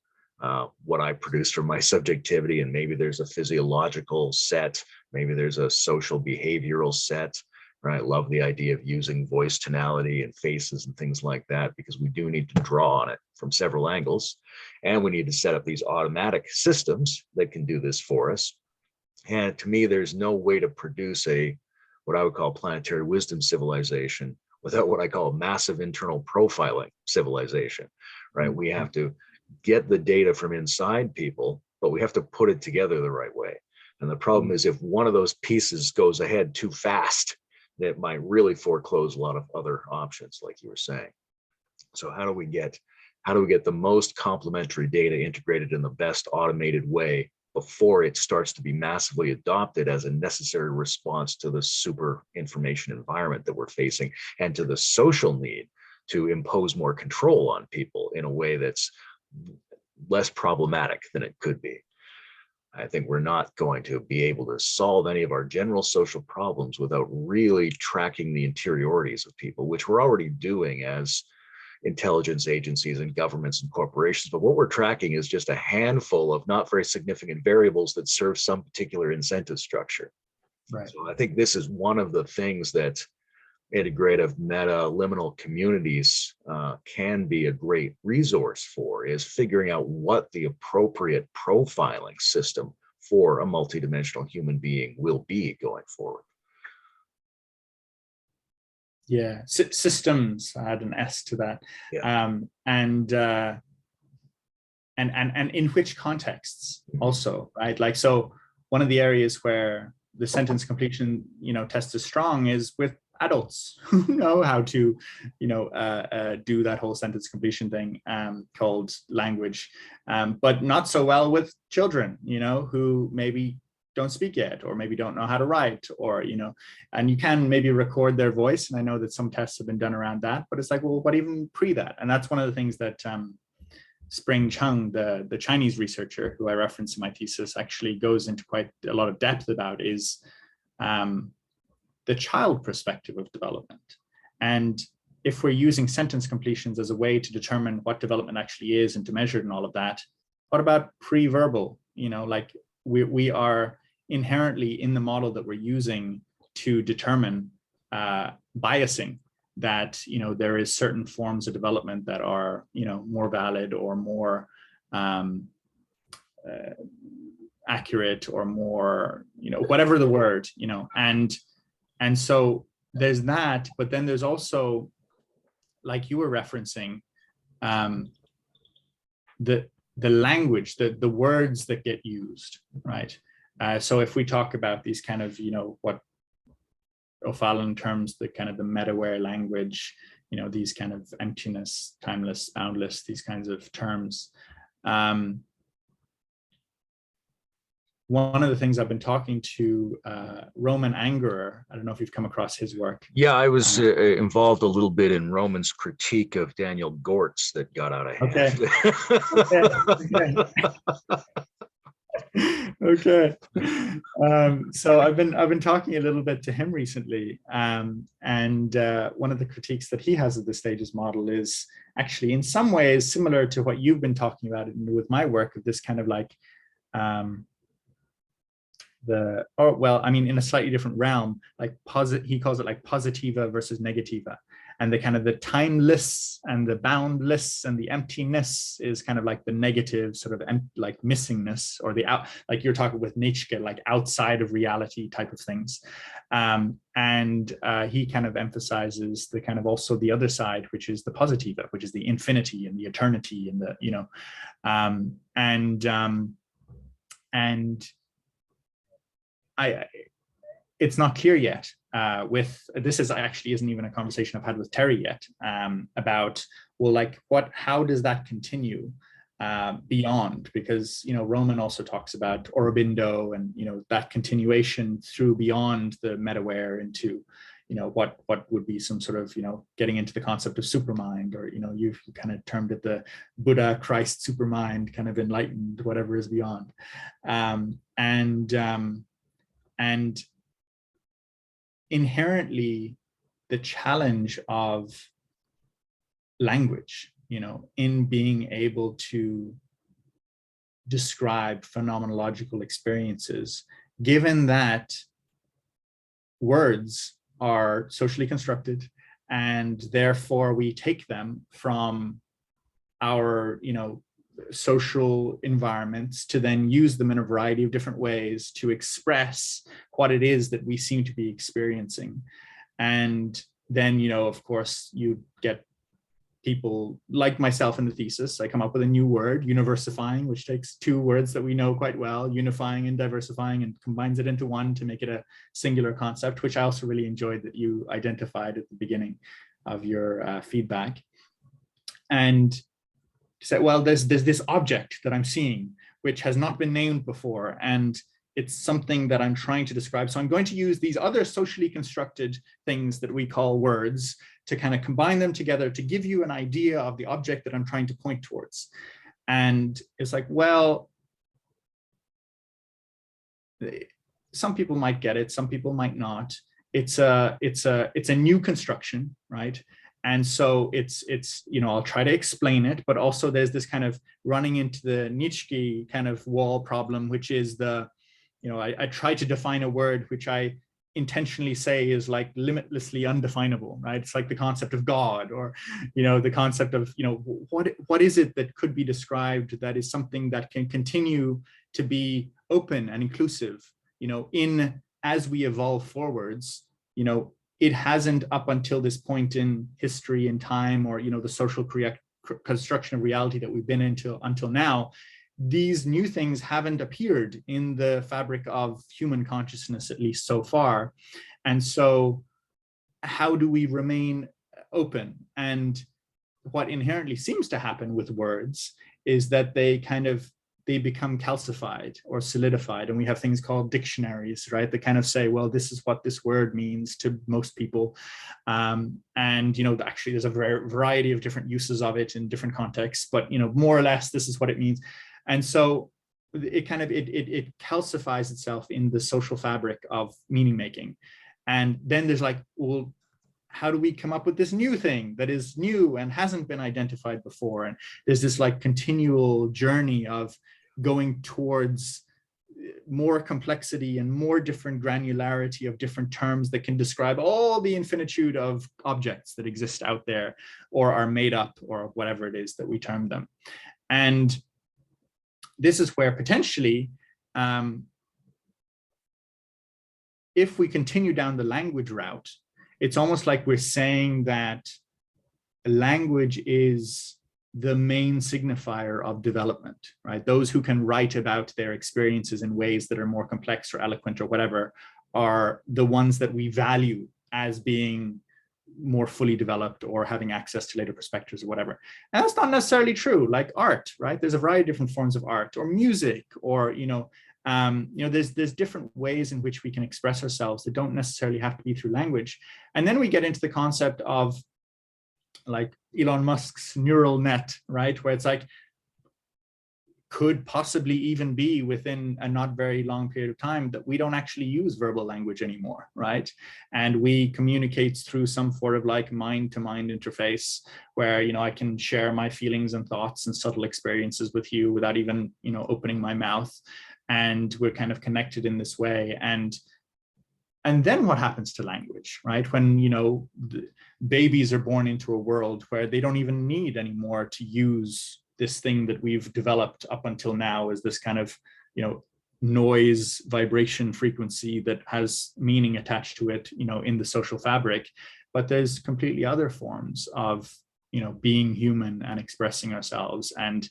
what I produce from my subjectivity, and maybe there's a physiological set, maybe there's a social behavioral set, right? Love the idea of using voice tonality and faces and things like that, because we do need to draw on it from several angles. And we need to set up these automatic systems that can do this for us. And to me, there's no way to produce what I would call planetary wisdom civilization without what I call a massive internal profiling civilization, right? We have to get the data from inside people, but we have to put it together the right way. And the problem is, if one of those pieces goes ahead too fast, that might really foreclose a lot of other options, like you were saying. So how do we get the most complementary data integrated in the best automated way before it starts to be massively adopted as a necessary response to the super information environment that we're facing, and to the social need to impose more control on people in a way that's less problematic than it could be? I think we're not going to be able to solve any of our general social problems without really tracking the interiorities of people, which we're already doing as intelligence agencies and governments and corporations. But what we're tracking is just a handful of not very significant variables that serve some particular incentive structure. Right. So I think this is one of the things that integrative meta liminal communities can be a great resource for, is figuring out what the appropriate profiling system for a multidimensional human being will be going forward. Yeah, systems. I had an S to that. Yeah. And in which contexts also, right? Like, so one of the areas where the sentence completion, test is strong is with adults who know how to, do that whole sentence completion thing called language, but not so well with children, who maybe don't speak yet, or maybe don't know how to write, or, and you can maybe record their voice. And I know that some tests have been done around that, but it's like, well, what even pre that? And that's one of the things that Spring Chung, the Chinese researcher who I referenced in my thesis, actually goes into quite a lot of depth about, is the child perspective of development. And if we're using sentence completions as a way to determine what development actually is and to measure it and all of that, what about pre-verbal? Like we are inherently in the model that we're using to determine biasing, that there is certain forms of development that are more valid or more accurate, or more whatever the word, and so there's that. But then there's also, like you were referencing, the language, the words that get used, right? So if we talk about these kind of what O'Fallon terms the kind of the meta-aware language, these kind of emptiness, timeless, boundless, these kinds of terms. One of the things I've been talking to Roman Angerer, I don't know if you've come across his work. Yeah, I was involved a little bit in Roman's critique of Daniel Gortz that got out of hand. Okay. So I've been talking a little bit to him recently, and one of the critiques that he has of the stages model is actually in some ways similar to what you've been talking about with my work, of this kind of like in a slightly different realm, like he calls it like positiva versus negativa, and the kind of the timeless and the boundless and the emptiness is kind of like the negative sort of like missingness, or the out, like you're talking with Nietzsche, like outside of reality type of things, and he kind of emphasizes the kind of also the other side, which is the positiva, which is the infinity and the eternity and the it's not clear yet this actually isn't even a conversation I've had with Terry yet, about, well, like how does that continue? beyond, because Roman also talks about Aurobindo and that continuation through beyond the metaware into what would be some sort of getting into the concept of supermind, or you've kind of termed it the Buddha Christ supermind, kind of enlightened whatever is beyond, and inherently the challenge of language, in being able to describe phenomenological experiences, given that words are socially constructed, and therefore we take them from our social environments to then use them in a variety of different ways to express what it is that we seem to be experiencing. And then of course you get people like myself in the thesis. I come up with a new word, Universifying, which takes two words that we know quite well, unifying and diversifying, and combines it into one to make it a singular concept, which I also really enjoyed that you identified at the beginning of your feedback. And say, well, there's this object that I'm seeing, which has not been named before, and it's something that I'm trying to describe. So I'm going to use these other socially constructed things that we call words to kind of combine them together to give you an idea of the object that I'm trying to point towards. And it's like, well, some people might get it, some people might not. It's a new construction, right? And so it's I'll try to explain it, but also there's this kind of running into the Nietzsche kind of wall problem, which is I try to define a word which I intentionally say is like limitlessly undefinable, right? It's like the concept of God, or the concept of what is it that could be described that is something that can continue to be open and inclusive, in as we evolve forwards. It hasn't, up until this point in history and time, or the social construction of reality that we've been into until now, these new things haven't appeared in the fabric of human consciousness, at least so far. And so how do we remain open? And what inherently seems to happen with words is that they become calcified or solidified. And we have things called dictionaries, right? That kind of say, well, this is what this word means to most people. And, actually there's a variety of different uses of it in different contexts, but, more or less, this is what it means. And so it calcifies itself in the social fabric of meaning making. And then there's like, well, how do we come up with this new thing that is new and hasn't been identified before? And there's this like continual journey of going towards more complexity and more different granularity of different terms that can describe all the infinitude of objects that exist out there, or are made up, or whatever it is that we term them. And this is where potentially, if we continue down the language route, it's almost like we're saying that language is the main signifier of development, right? Those who can write about their experiences in ways that are more complex or eloquent or whatever are the ones that we value as being more fully developed or having access to later perspectives or whatever. And that's not necessarily true. Like art, right? There's a variety of different forms of art, or music, or there's different ways in which we can express ourselves that don't necessarily have to be through language. And then we get into the concept of like Elon Musk's neural net, right? Where it's like, could possibly even be within a not very long period of time that we don't actually use verbal language anymore, right? And we communicate through some sort of like mind-to-mind interface where, I can share my feelings and thoughts and subtle experiences with you without even, opening my mouth. And we're kind of connected in this way. And then what happens to language, right? When, babies are born into a world where they don't even need anymore to use this thing that we've developed up until now as this kind of, noise, vibration, frequency that has meaning attached to it, in the social fabric. But there's completely other forms of, being human and expressing ourselves and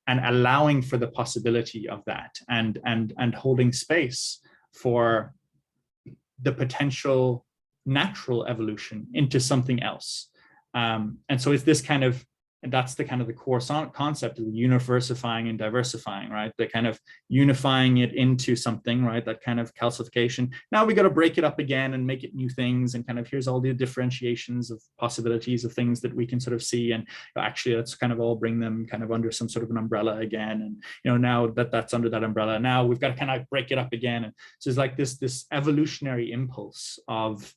allowing for the possibility of that, and holding space for the potential natural evolution into something else. And so it's this kind of and that's the kind of the core concept of the universifying and diversifying, right? The kind of unifying it into something, right? That kind of calcification. Now we got to break it up again and make it new things, and kind of here's all the differentiations of possibilities of things that we can sort of see, and actually let's kind of all bring them kind of under some sort of an umbrella again. And now that that's under that umbrella, now we've got to kind of break it up again. And so it's like this evolutionary impulse of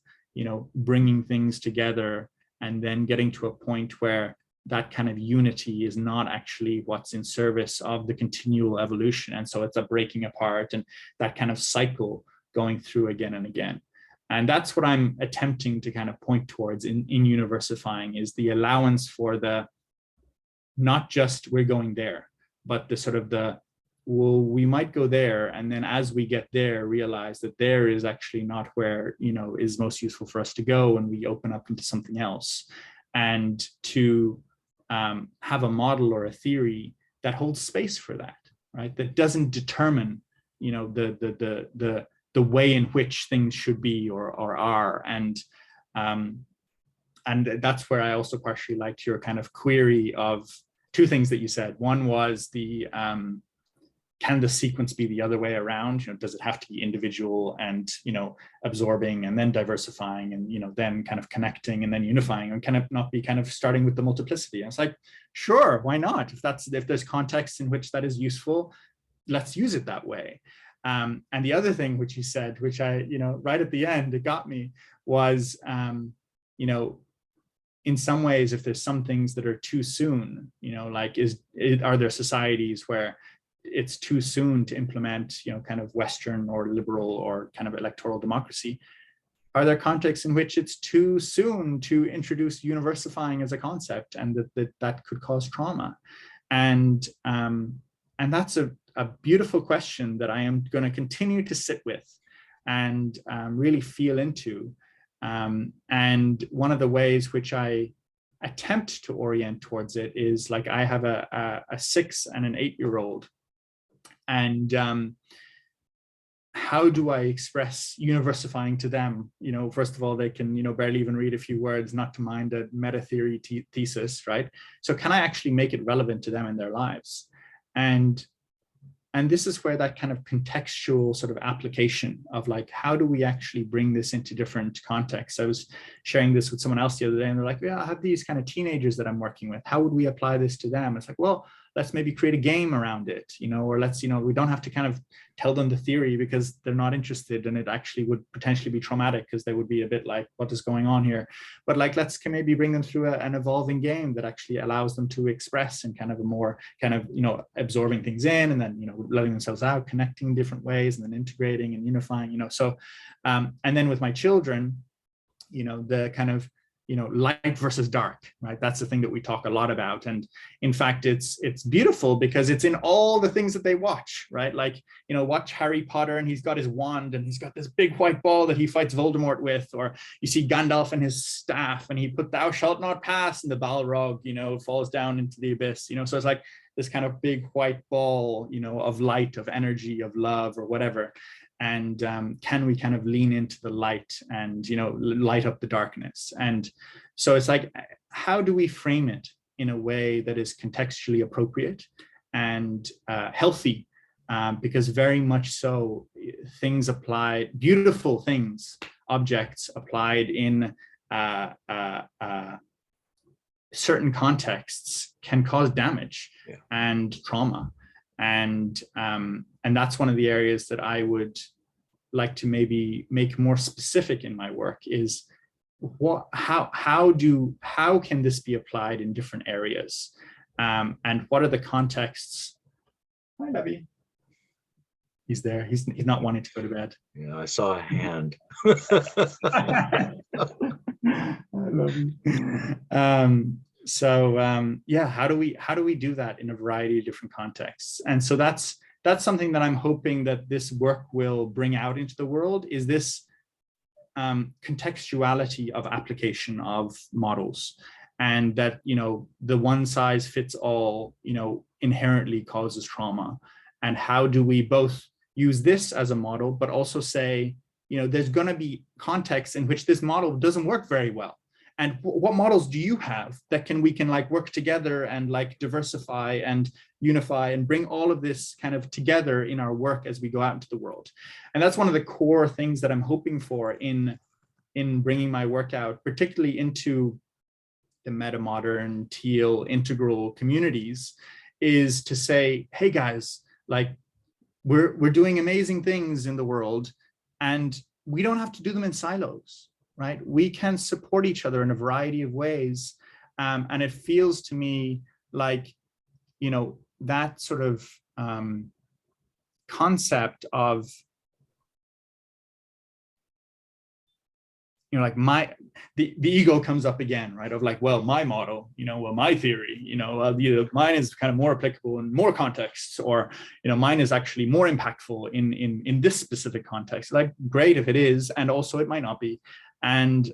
bringing things together and then getting to a point where that kind of unity is not actually what's in service of the continual evolution. And so it's a breaking apart and that kind of cycle going through again and again. And that's what I'm attempting to kind of point towards in Universifying, is the allowance for the, not just we're going there, but the sort of the, well, we might go there, and then as we get there, realize that there is actually not where, is most useful for us to go, and we open up into something else. And to have a model or a theory that holds space for that, right? That doesn't determine, the way in which things should be or are. And that's where I also partially liked your kind of query of two things that you said. One was the can the sequence be the other way around? Does it have to be individual and, absorbing and then diversifying and, then kind of connecting and then unifying, and kind of not be kind of starting with the multiplicity? And it's like, sure, why not? If there's context in which that is useful, let's use it that way. And the other thing which you said, which I, right at the end, it got me, was, in some ways, if there's some things that are too soon, like are there societies where it's too soon to implement, kind of Western or liberal or kind of electoral democracy? Are there contexts in which it's too soon to introduce universifying as a concept, and that could cause trauma? And that's a beautiful question that I am going to continue to sit with and really feel into. And one of the ways which I attempt to orient towards it is, like, I have a 6 and an 8-year-old. And how do I express universifying to them? First of all, they can, barely even read a few words, not to mind a meta theory thesis, right? So can I actually make it relevant to them in their lives? And this is where that kind of contextual sort of application of, like, how do we actually bring this into different contexts? I was sharing this with someone else the other day, and they're like, yeah, I have these kind of teenagers that I'm working with. How would we apply this to them? It's like, well, let's maybe create a game around it, or let's, we don't have to kind of tell them the theory because they're not interested, and it actually would potentially be traumatic because they would be a bit like, what is going on here? But, like, let's maybe bring them through an evolving game that actually allows them to express in kind of a more kind of, absorbing things in, and then, letting themselves out, connecting in different ways, and then integrating and unifying, so, and then with my children, the kind of, light versus dark, right? That's the thing that we talk a lot about. And in fact, it's beautiful because it's in all the things that they watch, right? Like, watch Harry Potter, and he's got his wand, and he's got this big white ball that he fights Voldemort with. Or you see Gandalf and his staff, and he put "thou shalt not pass," and the Balrog, falls down into the abyss, so it's like this kind of big white ball, of light, of energy, of love, or whatever. And can we kind of lean into the light and, light up the darkness? And so it's like, how do we frame it in a way that is contextually appropriate and healthy? Because very much so, things applied, beautiful things, objects applied in certain contexts can cause damage and trauma. And that's one of the areas that I would like to maybe make more specific in my work, is how can this be applied in different areas, and what are the contexts? Hi, Debbie. He's there. He's not wanting to go to bed. Yeah, I saw a hand. I love you. How do we do that in a variety of different contexts? And so that's something that I'm hoping that this work will bring out into the world, is this contextuality of application of models, and that, the one size fits all, inherently causes trauma. And how do we both use this as a model, but also say, there's going to be contexts in which this model doesn't work very well. And what models do you have that we can like work together and like diversify and unify and bring all of this kind of together in our work as we go out into the world? And that's one of the core things that I'm hoping for in bringing my work out, particularly into the meta-modern, teal, integral communities, is to say, hey guys, like we're doing amazing things in the world, and we don't have to do them in silos, right? We can support each other in a variety of ways. And it feels to me like, you know, that sort of concept of, you know, like the ego comes up again, right? Of like, well, my model, you know, well, my theory, you know, mine is kind of more applicable in more contexts, or, you know, mine is actually more impactful in this specific context. Like, great if it is, and also it might not be. And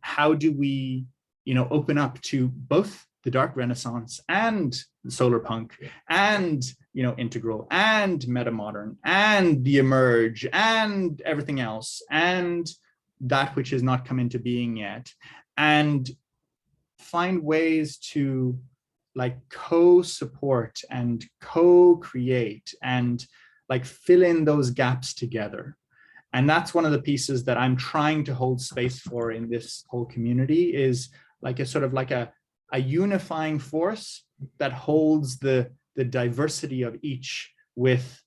how do we, you know, open up to both the dark Renaissance and the solar punk and, you know, integral and meta-modern and the emerge and everything else and that which has not come into being yet, and find ways to like co-support and co-create and like fill in those gaps together. And that's one of the pieces that I'm trying to hold space for in this whole community, is like a sort of like a unifying force that holds the diversity of each with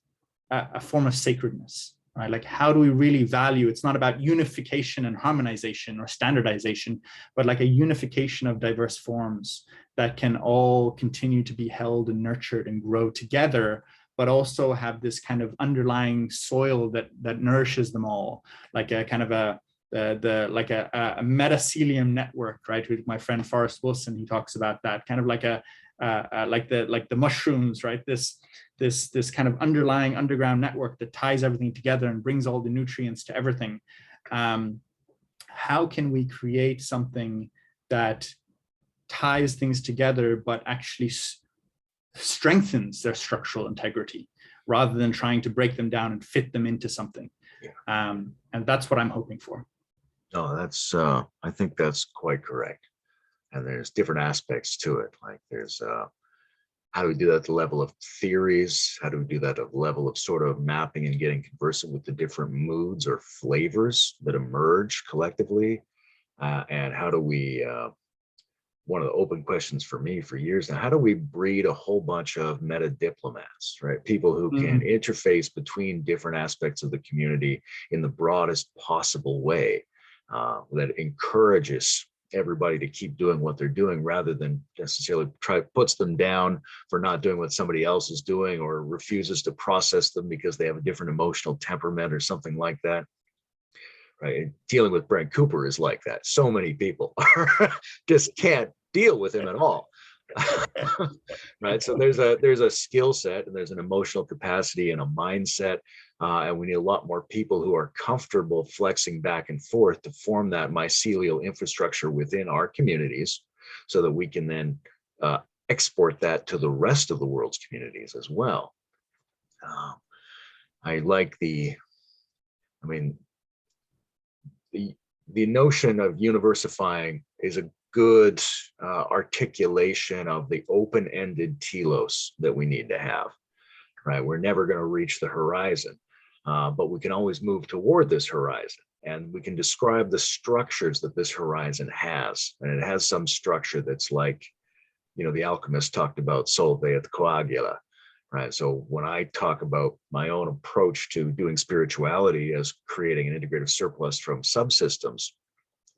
a form of sacredness, right? Like, how do we really value? It's not about unification and harmonization or standardization, but like a unification of diverse forms that can all continue to be held and nurtured and grow together, but also have this kind of underlying soil that nourishes them all, like a kind of a metacelium network, right? With my friend Forrest Wilson, he talks about that kind of like like the mushrooms, right? This kind of underlying underground network that ties everything together and brings all the nutrients to everything. How can we create something that ties things together, but actually strengthens their structural integrity rather than trying to break them down and fit them into something? And that's what I'm hoping for. No, that's I think that's quite correct. And there's different aspects to it. Like there's how do we do that at the level of theories? How do we do that at the level of sort of mapping and getting conversant with the different moods or flavors that emerge collectively? And how do we, one of the open questions for me for years now, how do we breed a whole bunch of meta diplomats, right? People who can interface between different aspects of the community in the broadest possible way, that encourages everybody to keep doing what they're doing rather than necessarily puts them down for not doing what somebody else is doing, or refuses to process them because they have a different emotional temperament or something like that. Right. And dealing with Brent Cooper is like that. So many people just can't deal with him at all. Right. So there's a skill set, and there's an emotional capacity and a mindset. And we need a lot more people who are comfortable flexing back and forth to form that mycelial infrastructure within our communities, so that we can then export that to the rest of the world's communities as well. I like the notion of Universifying is a good articulation of the open-ended telos that we need to have, right? We're never going to reach the horizon, but we can always move toward this horizon, and we can describe the structures that this horizon has. And it has some structure that's like, you know, the alchemist talked about solve et coagula, right? So when I talk about my own approach to doing spirituality as creating an integrative surplus from subsystems,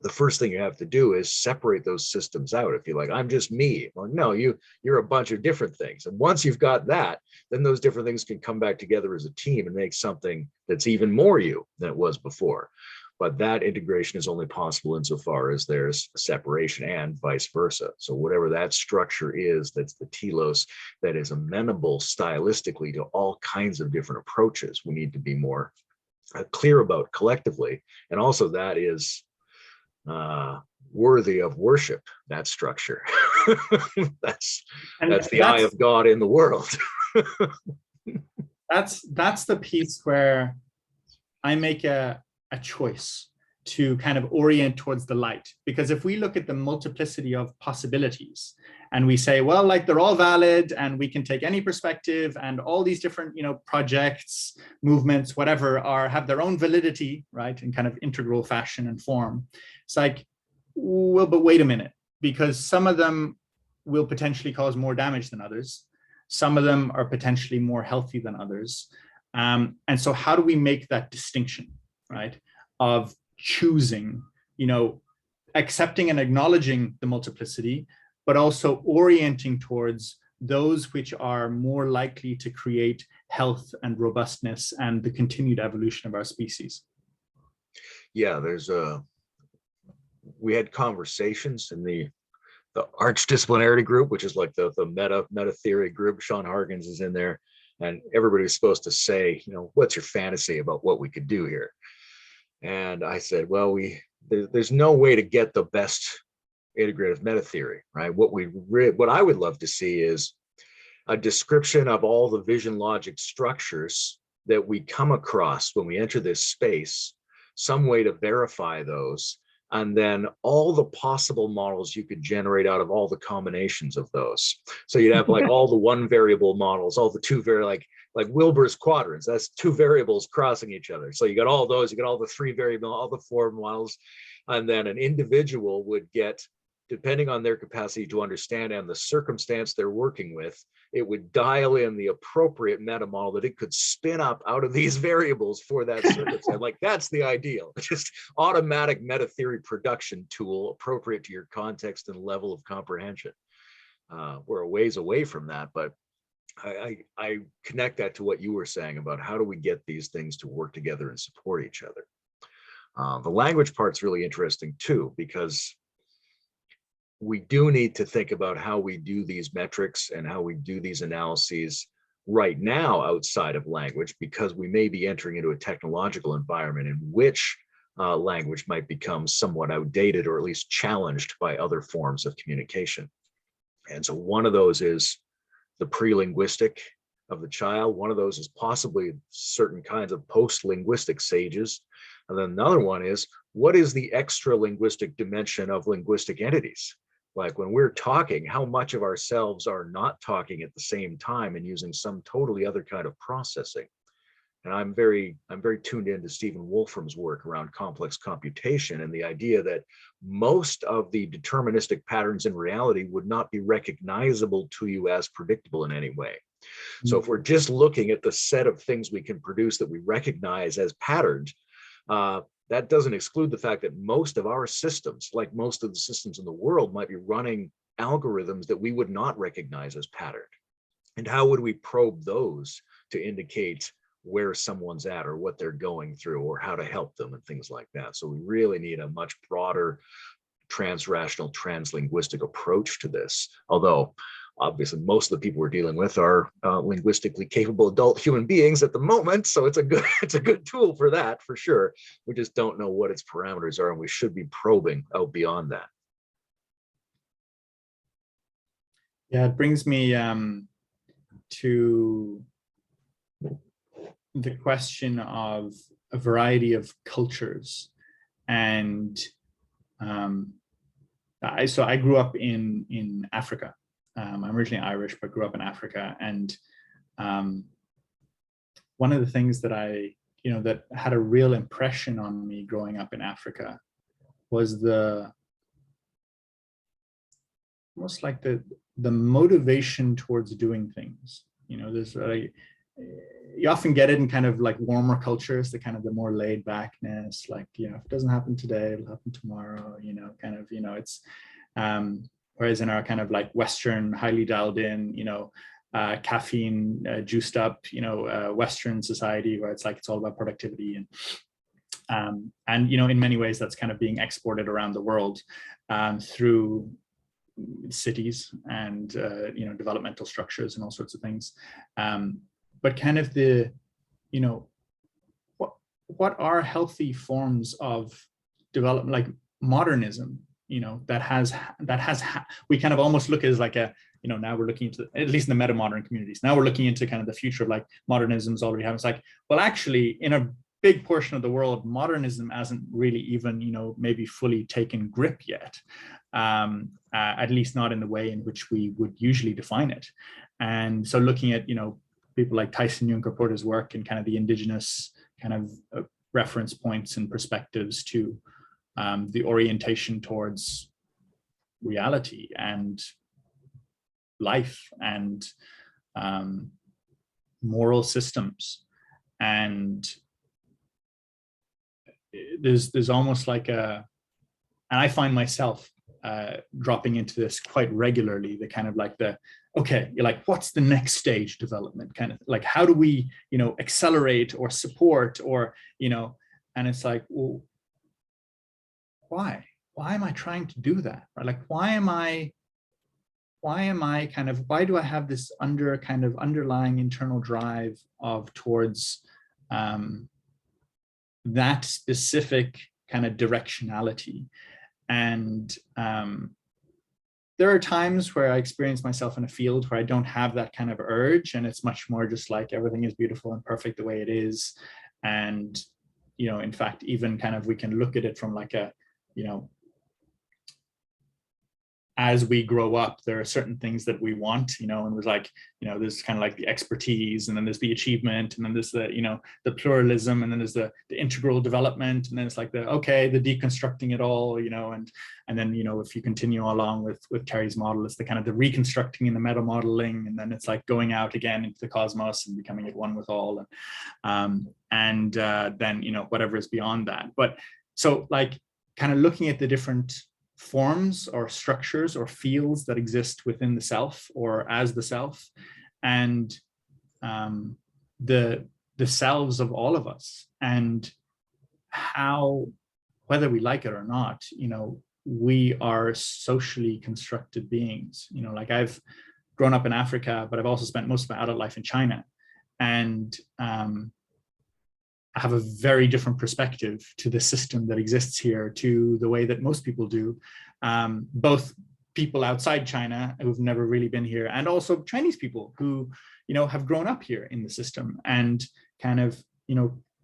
the first thing you have to do is separate those systems out. If you're like, I'm just me, well, no, you're a bunch of different things. And once you've got that, then those different things can come back together as a team and make something that's even more you than it was before. But that integration is only possible insofar as there's separation, and vice versa. So whatever that structure is, that's the telos, that is amenable stylistically to all kinds of different approaches, we need to be more clear about collectively. And also that is worthy of worship, that structure. that's the eye of God in the world. That's the piece where I make a choice to kind of orient towards the light. Because if we look at the multiplicity of possibilities and we say, well, like they're all valid and we can take any perspective and all these different, projects, movements, whatever have their own validity, right, in kind of integral fashion and form. It's like, well, but wait a minute, because some of them will potentially cause more damage than others. Some of them are potentially more healthy than others. And so how do we make that distinction, right, of choosing, accepting and acknowledging the multiplicity, but also orienting towards those which are more likely to create health and robustness and the continued evolution of our species? Yeah, we had conversations in the archdisciplinarity group, which is like the meta theory group. Sean Harkins is in there, and everybody's supposed to say, what's your fantasy about what we could do here? And I said, well, there's no way to get the best integrative meta theory, right? What I would love to see is a description of all the vision logic structures that we come across when we enter this space, some way to verify those, and then all the possible models you could generate out of all the combinations of those. So you'd have like all the one variable models, all the two like Wilbur's quadrants, that's two variables crossing each other. So you got all those, you got all the three variable, all the four models, and then an individual would get, depending on their capacity to understand and the circumstance they're working with, it would dial in the appropriate meta model that it could spin up out of these variables for that circumstance. Like, that's the ideal, just automatic meta theory production tool appropriate to your context and level of comprehension. We're a ways away from that, but I connect that to what you were saying about how do we get these things to work together and support each other. The language part's really interesting too, because we do need to think about how we do these metrics and how we do these analyses right now outside of language, because we may be entering into a technological environment in which language might become somewhat outdated or at least challenged by other forms of communication. And so one of those is the pre-linguistic of the child. One of those is possibly certain kinds of post-linguistic sages. And then another one is, what is the extra linguistic dimension of linguistic entities? Like when we're talking, how much of ourselves are not talking at the same time and using some totally other kind of processing? And I'm very tuned into Stephen Wolfram's work around complex computation and the idea that most of the deterministic patterns in reality would not be recognizable to you as predictable in any way. So if we're just looking at the set of things we can produce that we recognize as patterned, that doesn't exclude the fact that most of our systems, like most of the systems in the world, might be running algorithms that we would not recognize as patterned. And how would we probe those to indicate where someone's at or what they're going through or how to help them and things like that? So we really need a much broader transrational, translinguistic approach to this. Although obviously most of the people we're dealing with are linguistically capable adult human beings at the moment, so it's a good tool for that, for sure. We just don't know what its parameters are, and we should be probing out beyond that. Yeah, it brings me to the question of a variety of cultures. And so I grew up in Africa. I'm originally Irish, but grew up in Africa. And one of the things that that had a real impression on me growing up in Africa was almost like the motivation towards doing things. There's you often get it in kind of like warmer cultures, the kind of the more laid backness, like, if it doesn't happen today, it'll happen tomorrow, it's whereas in our kind of like Western, highly dialed in, caffeine juiced up, Western society where it's like, it's all about productivity. And in many ways that's kind of being exported around the world through cities and, developmental structures and all sorts of things. But kind of what are healthy forms of development, like modernism, that has we kind of almost look as like a, now we're looking into, at least in the meta modern communities, now we're looking into kind of the future of like modernism's already happened. It's like, well, actually in a big portion of the world, modernism hasn't really even, maybe fully taken grip yet, at least not in the way in which we would usually define it. And so looking at, people like Tyson Yunkaporta's work and kind of the indigenous kind of reference points and perspectives to the orientation towards reality and life and moral systems. And there's almost like and I find myself dropping into this quite regularly, the kind of like okay, you're like, what's the next stage development, kind of like, how do we, accelerate or support, or, and it's like, well, why am I trying to do that? Right? Like, why do I have this underlying internal drive towards that specific kind of directionality? And there are times where I experience myself in a field where I don't have that kind of urge, and it's much more just like everything is beautiful and perfect the way it is. And, in fact, even kind of we can look at it from like a, as we grow up, there are certain things that we want, and there's like, there's kind of like the expertise, and then there's the achievement, and then there's the, the pluralism, and then there's the integral development, and then it's like the deconstructing it all, and then, if you continue along with Terry's model, it's the kind of the reconstructing and the meta modeling, and then it's like going out again into the cosmos and becoming at one with all, and then, whatever is beyond that. But so like kind of looking at the different forms or structures or fields that exist within the self or as the self, and the selves of all of us, and how, whether we like it or not, we are socially constructed beings. Like I've grown up in Africa, but I've also spent most of my adult life in China, and I have a very different perspective to the system that exists here, to the way that most people do, both people outside China who've never really been here, and also Chinese people who, have grown up here in the system, and kind of,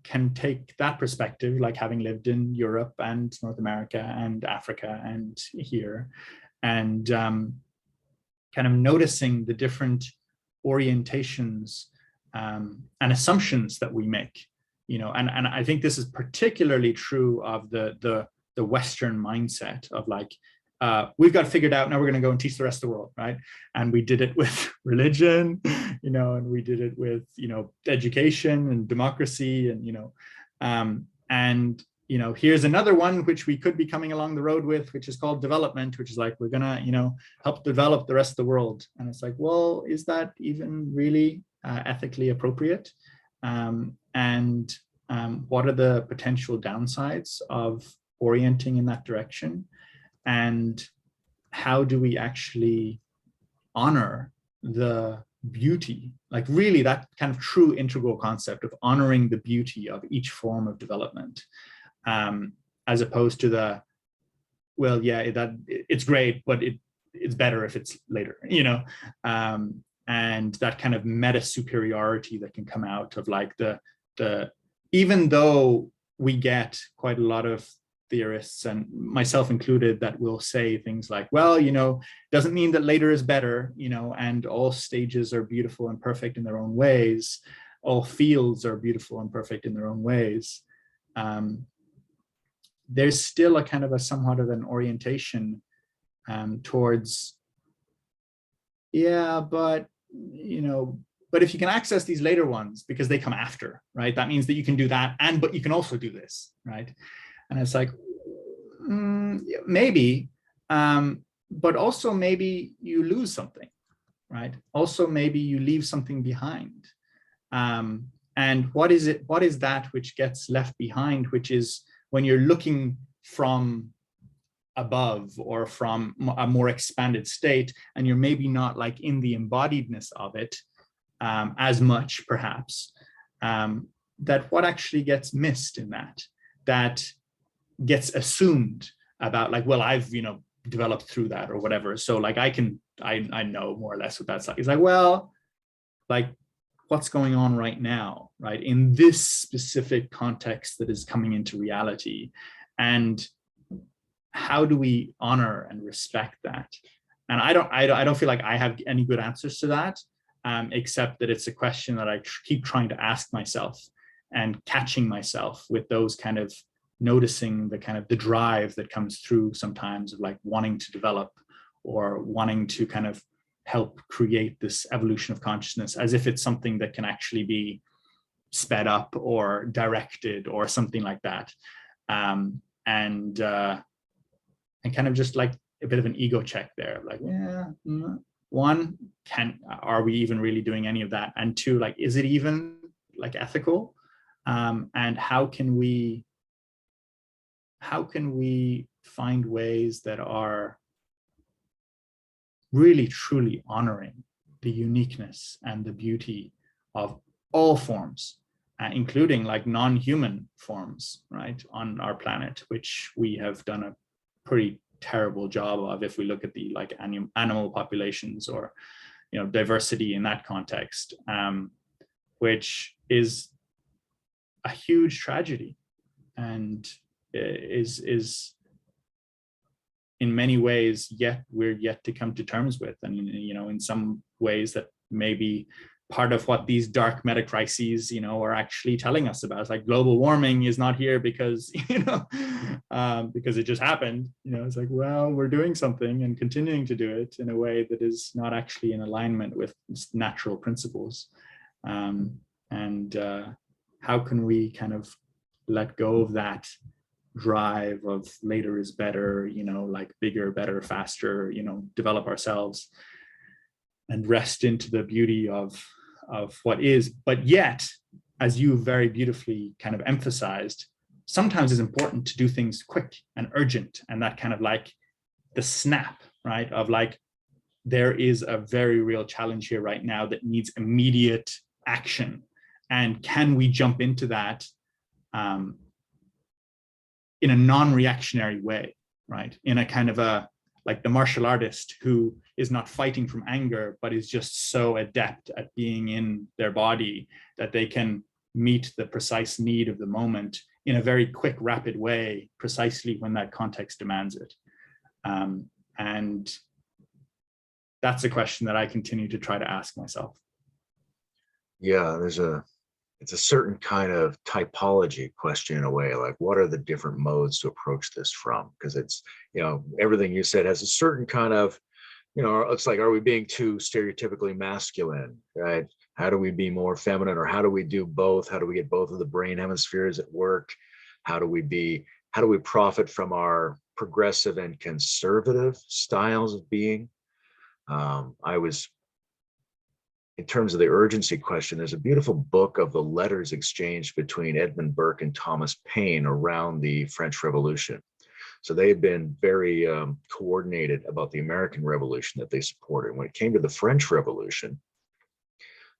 can take that perspective, like having lived in Europe and North America and Africa and here, and kind of noticing the different orientations and assumptions that we make. And I think this is particularly true of the Western mindset of like, we've got it figured out, now we're going to go and teach the rest of the world, right? And we did it with religion, and we did it with, education and democracy, and here's another one which we could be coming along the road with, which is called development, which is like, we're gonna, help develop the rest of the world. And it's like, well, is that even really ethically appropriate? And what are the potential downsides of orienting in that direction? And how do we actually honor the beauty, like really that kind of true integral concept of honoring the beauty of each form of development, as opposed to the, well, yeah, that it's great, but it's better if it's later, and that kind of meta superiority that can come out of like the even though we get quite a lot of theorists, and myself included, that will say things like, well, doesn't mean that later is better, and all stages are beautiful and perfect in their own ways, all fields are beautiful and perfect in their own ways. There's still a kind of a somewhat of an orientation towards, yeah, but but if you can access these later ones because they come after, right? That means that you can do that, but you can also do this, right? And it's like, maybe, but also maybe you lose something, right? Also, maybe you leave something behind. And what is it? What is that which gets left behind, which is when you're looking from above or from a more expanded state, and you're maybe not like in the embodiedness of it as much, perhaps, that what actually gets missed in that gets assumed about like, well, I've, developed through that or whatever. So like I know more or less what that's like. It's like, well, like what's going on right now, right, in this specific context that is coming into reality, and how do we honor and respect that? And I don't feel like I have any good answers to that, except that it's a question that I keep trying to ask myself, and catching myself with those kind of, noticing the kind of the drive that comes through sometimes of like wanting to develop or wanting to kind of help create this evolution of consciousness, as if it's something that can actually be sped up or directed or something like that. And kind of just like a bit of an ego check there, like, yeah, one, are we even really doing any of that? And two, like, is it even like ethical? And how can we find ways that are really truly honoring the uniqueness and the beauty of all forms, including like non-human forms, right, on our planet, which we have done a pretty terrible job of if we look at the like animal populations, or, you know, diversity in that context, which is a huge tragedy, and is in many ways we're yet to come to terms with. And, you know, in some ways that maybe part of what these dark meta crises, you know, are actually telling us about. It's like global warming is not here because, you know, because it just happened. You know, it's like, well, we're doing something and continuing to do it in a way that is not actually in alignment with natural principles. And how can we kind of let go of that drive of later is better, you know, like bigger, better, faster, you know, develop ourselves, and rest into the beauty of what is. But yet, as you very beautifully kind of emphasized, sometimes it's important to do things quick and urgent, and that kind of like the snap, right, of like, there is a very real challenge here right now that needs immediate action. And can we jump into that in a non-reactionary way, right? In a kind of a, like the martial artist who is not fighting from anger, but is just so adept at being in their body that they can meet the precise need of the moment in a very quick, rapid way, precisely when that context demands it. And that's a question that I continue to try to ask myself. Yeah, it's a certain kind of typology question in a way, like what are the different modes to approach this from? Because it's, you know, everything you said has a certain kind of, you know, it's like, are we being too stereotypically masculine, right? How do we be more feminine, or how do we do both? How do we get both of the brain hemispheres at work? How do we profit from our progressive and conservative styles of being? In terms of the urgency question, there's a beautiful book of the letters exchanged between Edmund Burke and Thomas Paine around the French Revolution. So they had been very coordinated about the American Revolution that they supported. When it came to the French Revolution,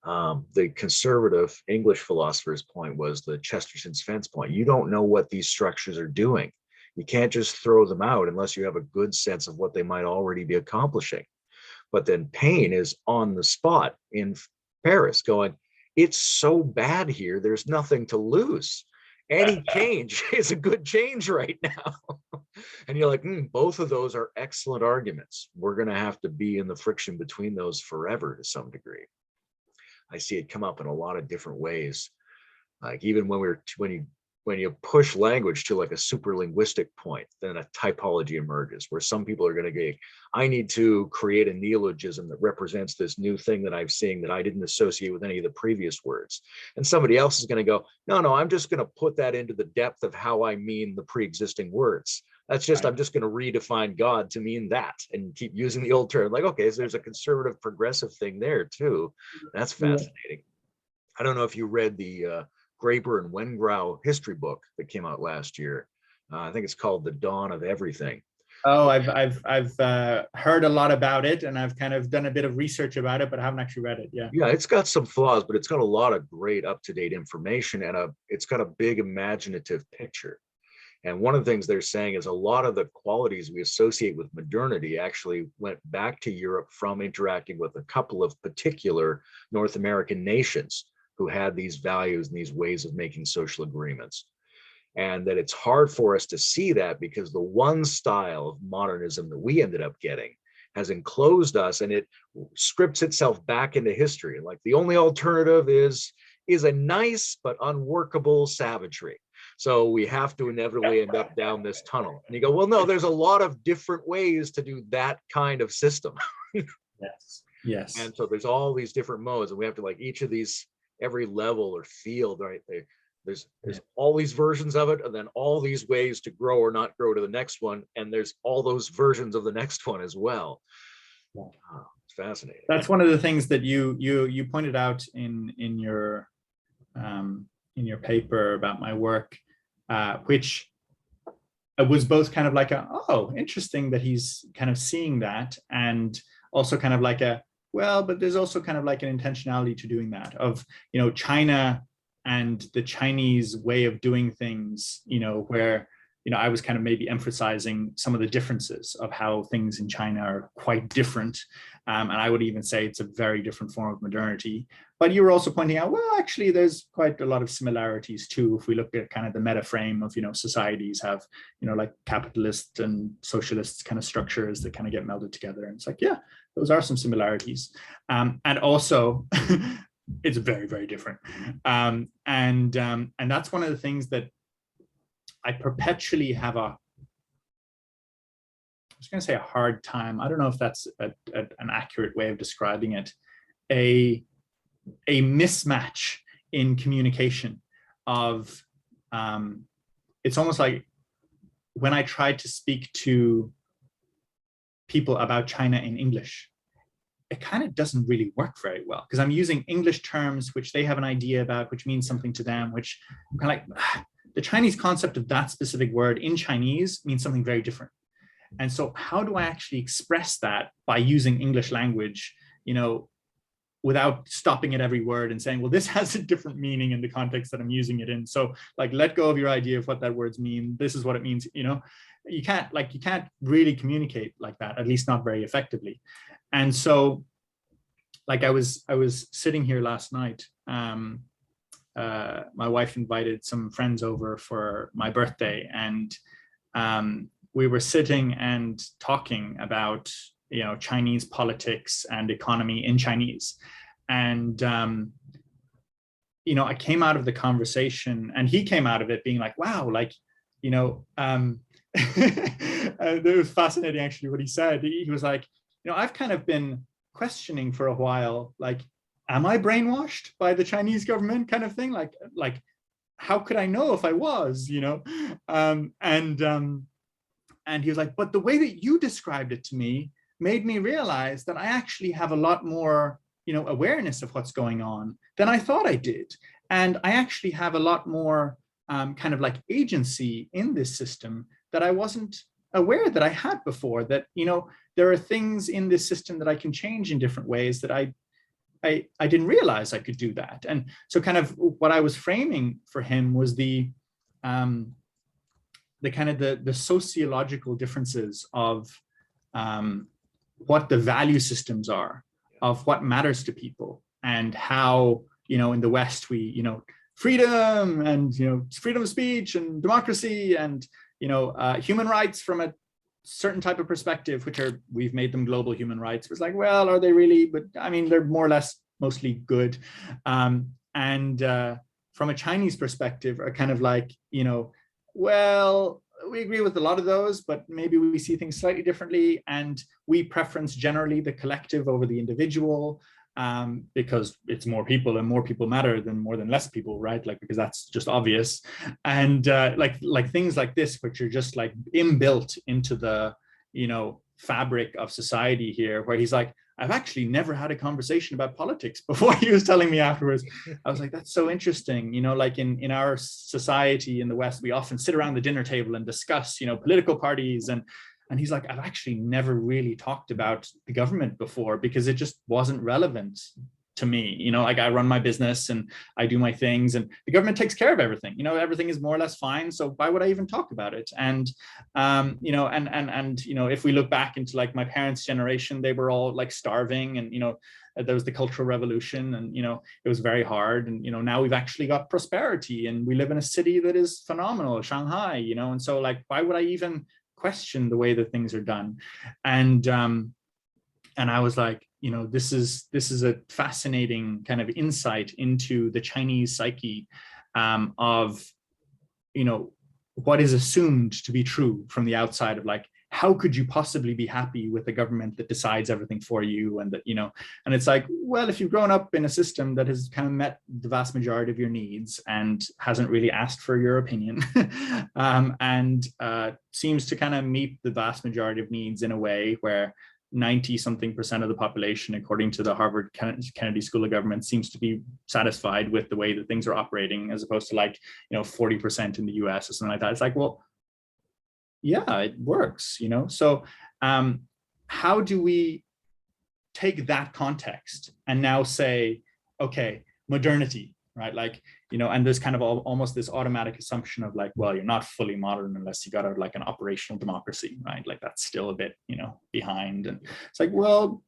the conservative English philosopher's point was the Chesterton's fence point. You don't know what these structures are doing. You can't just throw them out unless you have a good sense of what they might already be accomplishing. But then Paine is on the spot in Paris going, it's so bad here, there's nothing to lose. Any change is a good change right now. And you're like, both of those are excellent arguments. We're going to have to be in the friction between those forever to some degree. I see it come up in a lot of different ways. Like even when you push language to like a super linguistic point, then a typology emerges where some people are going to go, I need to create a neologism that represents this new thing that I'm seeing that I didn't associate with any of the previous words. And somebody else is going to go, no, I'm just going to put that into the depth of how I mean the pre-existing words. That's just, right. I'm just going to redefine God to mean that and keep using the old term. Like, okay, so there's a conservative progressive thing there too. That's fascinating. I don't know if you read the Graeber and Wengrow history book that came out last year. I think it's called The Dawn of Everything. Oh, I've heard a lot about it, and I've kind of done a bit of research about it, but I haven't actually read it. Yeah, it's got some flaws, but it's got a lot of great up-to-date information, and it's got a big imaginative picture. And one of the things they're saying is a lot of the qualities we associate with modernity actually went back to Europe from interacting with a couple of particular North American nations who had these values and these ways of making social agreements. And that it's hard for us to see that because the one style of modernism that we ended up getting has enclosed us, and it scripts itself back into history. Like the only alternative is a nice but unworkable savagery. So we have to inevitably end up down this tunnel. And you go, well, no, there's a lot of different ways to do that kind of system. Yes. Yes. And so there's all these different modes, and we have to like each of these, every level or field, right? There's all these versions of it, and then all these ways to grow or not grow to the next one, and there's all those versions of the next one as well. Oh, it's fascinating. That's one of the things that you pointed out in your paper about my work, which was both kind of like oh, interesting that he's kind of seeing that, and also kind of like well, but there's also kind of like an intentionality to doing that of, China and the Chinese way of doing things, where, I was kind of maybe emphasizing some of the differences of how things in China are quite different. And I would even say it's a very different form of modernity. But you were also pointing out, well, actually, there's quite a lot of similarities too. If we look at kind of the meta frame of, societies have, like capitalist and socialist kind of structures that kind of get melded together. And it's like, yeah, those are some similarities. And also, it's very, very different. And that's one of the things that I perpetually have I was going to say a hard time. I don't know if that's an accurate way of describing it. A mismatch in communication of, it's almost like when I tried to speak to people about China in English, it kind of doesn't really work very well because I'm using English terms which they have an idea about, which means something to them, which I'm kind of like, the Chinese concept of that specific word in Chinese means something very different. And so how do I actually express that by using English language, without stopping at every word and saying, well, this has a different meaning in the context that I'm using it in. So like, let go of your idea of what that words mean. This is what it means. You can't really communicate like that, at least not very effectively. And so like I was sitting here last night, my wife invited some friends over for my birthday, and we were sitting and talking about, Chinese politics and economy in Chinese. And, I came out of the conversation and he came out of it being like, wow, like, it was fascinating actually what he said. He was like, I've kind of been questioning for a while, like, am I brainwashed by the Chinese government kind of thing? Like, how could I know if I was, and he was like, but the way that you described it to me made me realize that I actually have a lot more, awareness of what's going on than I thought I did. And I actually have a lot more kind of like agency in this system that I wasn't aware that I had before, that, there are things in this system that I can change in different ways that I didn't realize I could do that. And so kind of what I was framing for him was the kind of the sociological differences of what the value systems are, of what matters to people, and how, in the West, we, freedom and, freedom of speech and democracy and, human rights from a certain type of perspective, which are, we've made them global human rights. It was like, well, are they really? But I mean, they're more or less mostly good. And from a Chinese perspective are kind of like, well, we agree with a lot of those, but maybe we see things slightly differently. And we preference generally the collective over the individual, because it's more people and more people matter than more than less people, right? Like, because that's just obvious. And like things like this, which are just like inbuilt into the, fabric of society here, where he's like, I've actually never had a conversation about politics before. He was telling me afterwards. I was like, that's so interesting. Like in our society in the West, we often sit around the dinner table and discuss, political parties. And he's like, I've actually never really talked about the government before because it just wasn't relevant to me. You know, like I run my business and I do my things, and the government takes care of everything. You know, everything is more or less fine. So why would I even talk about it? And you know, and you know, if we look back into like my parents' generation, they were all like starving, and you know, there was the Cultural Revolution, and you know, it was very hard. And you know, now we've actually got prosperity, and we live in a city that is phenomenal, Shanghai. You know, and so like, why would I even question the way that things are done? And I was like, you know, this is a fascinating kind of insight into the Chinese psyche of, you know, what is assumed to be true from the outside of like, how could you possibly be happy with a government that decides everything for you? And that, you know, and it's like, well, if you've grown up in a system that has kind of met the vast majority of your needs and hasn't really asked for your opinion, and seems to kind of meet the vast majority of needs in a way where 90-something% of the population, according to the Harvard Kennedy School of Government, seems to be satisfied with the way that things are operating, as opposed to like, you know, 40% in the US or something like that. It's like, well, yeah, it works, you know? So how do we take that context and now say, okay, modernity, right? Like, you know, and there's kind of almost this automatic assumption of like, well, you're not fully modern unless you got like an operational democracy, right? Like that's still a bit, you know, behind. And it's like, well,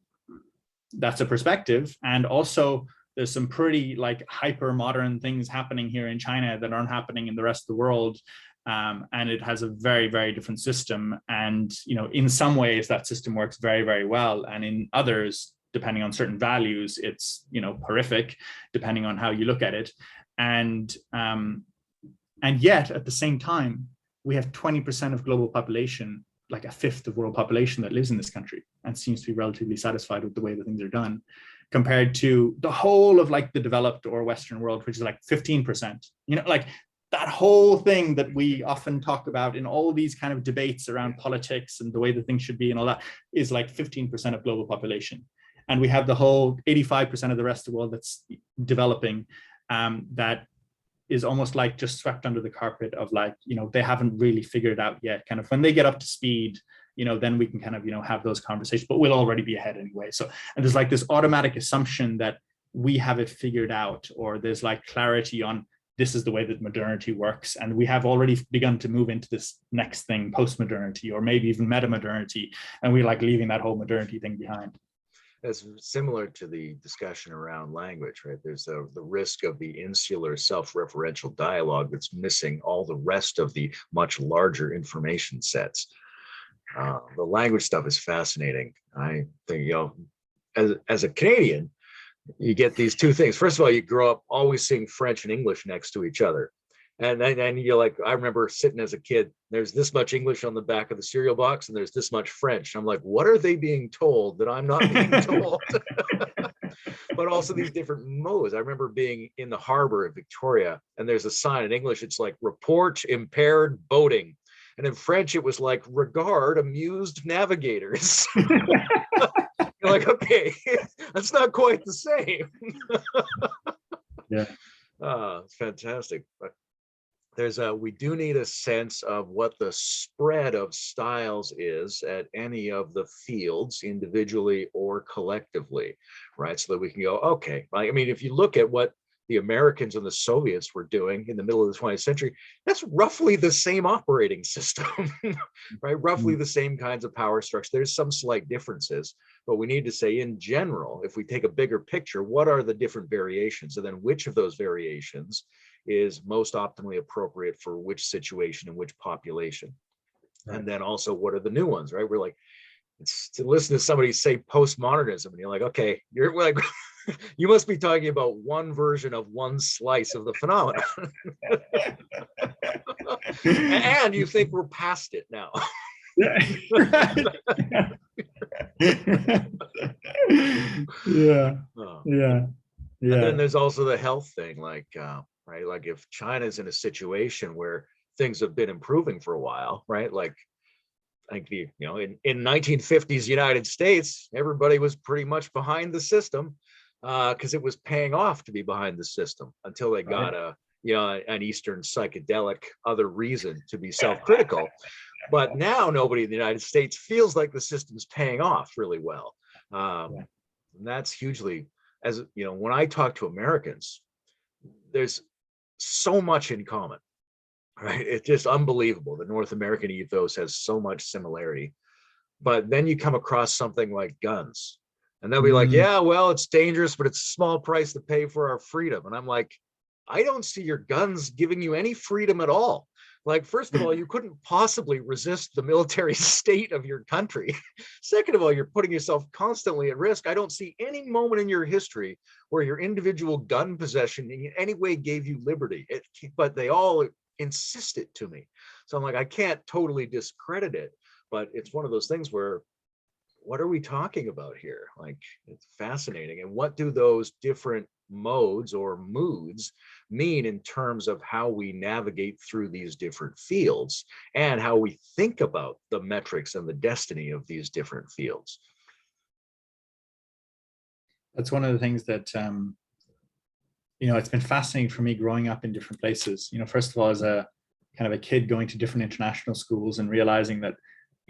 that's a perspective. And also there's some pretty like hyper modern things happening here in China that aren't happening in the rest of the world. And it has a very, very different system. And, you know, in some ways that system works very, very well. And in others, depending on certain values, it's, you know, horrific, depending on how you look at it. And yet at the same time, we have 20% of global population, like a fifth of world population that lives in this country and seems to be relatively satisfied with the way that things are done, compared to the whole of like the developed or Western world, which is like 15%, you know, like that whole thing that we often talk about in all these kind of debates around politics and the way that things should be and all that is like 15% of global population. And we have the whole 85% of the rest of the world that's developing, that is almost like just swept under the carpet of like, you know, they haven't really figured out yet. Kind of when they get up to speed, you know, then we can kind of, you know, have those conversations, but we'll already be ahead anyway. So, and there's like this automatic assumption that we have it figured out, or there's like clarity on this is the way that modernity works. And we have already begun to move into this next thing, post-modernity, or maybe even meta-modernity. And we're like leaving that whole modernity thing behind. That's similar to the discussion around language, right? There's the risk of the insular self-referential dialogue that's missing all the rest of the much larger information sets. The language stuff is fascinating. I think, you know, as a Canadian, you get these two things. First of all, you grow up always seeing French and English next to each other. And then you're like, I remember sitting as a kid, there's this much English on the back of the cereal box and there's this much French. I'm like, what are they being told that I'm not being told? But also these different modes. I remember being in the harbor at Victoria and there's a sign in English, it's like report impaired boating. And in French, it was like regard amused navigators. You're like, okay, that's not quite the same. Yeah. It's fantastic. But we do need a sense of what the spread of styles is at any of the fields, individually or collectively, right? So that we can go, okay, right? I mean, if you look at what the Americans and the Soviets were doing in the middle of the 20th century, that's roughly the same operating system, right? Roughly the same kinds of power structure. There's some slight differences, but we need to say in general, if we take a bigger picture, what are the different variations? And then which of those variations is most optimally appropriate for which situation and which population? Right. And then also, what are the new ones, right? We're like, it's to listen to somebody say postmodernism, and you're like, okay, you're like, you must be talking about one version of one slice of the phenomenon. And you think we're past it now. Yeah. And then there's also the health thing, like, right? Like if China's in a situation where things have been improving for a while, right? Like, I think in 1950s United States, everybody was pretty much behind the system because it was paying off to be behind the system until they got an Eastern psychedelic other reason to be self-critical. But now nobody in the United States feels like the system's paying off really well. And that's hugely as you know, when I talk to Americans, there's so much in common, right? It's just unbelievable. The North American ethos has so much similarity. But then you come across something like guns, and they'll be like, Mm. yeah, well, it's dangerous, but it's a small price to pay for our freedom. And I'm like, I don't see your guns giving you any freedom at all. Like, first of all, you couldn't possibly resist the military state of your country. Second of all, you're putting yourself constantly at risk. I don't see any moment in your history where your individual gun possession in any way gave you liberty. But they all insist it to me. So I'm like, I can't totally discredit it, but it's one of those things where, what are we talking about here? Like, it's fascinating. And what do those different modes or moods mean in terms of how we navigate through these different fields and how we think about the metrics and the destiny of these different fields? That's one of the things that, it's been fascinating for me growing up in different places. First of all, as a kind of a kid going to different international schools and realizing that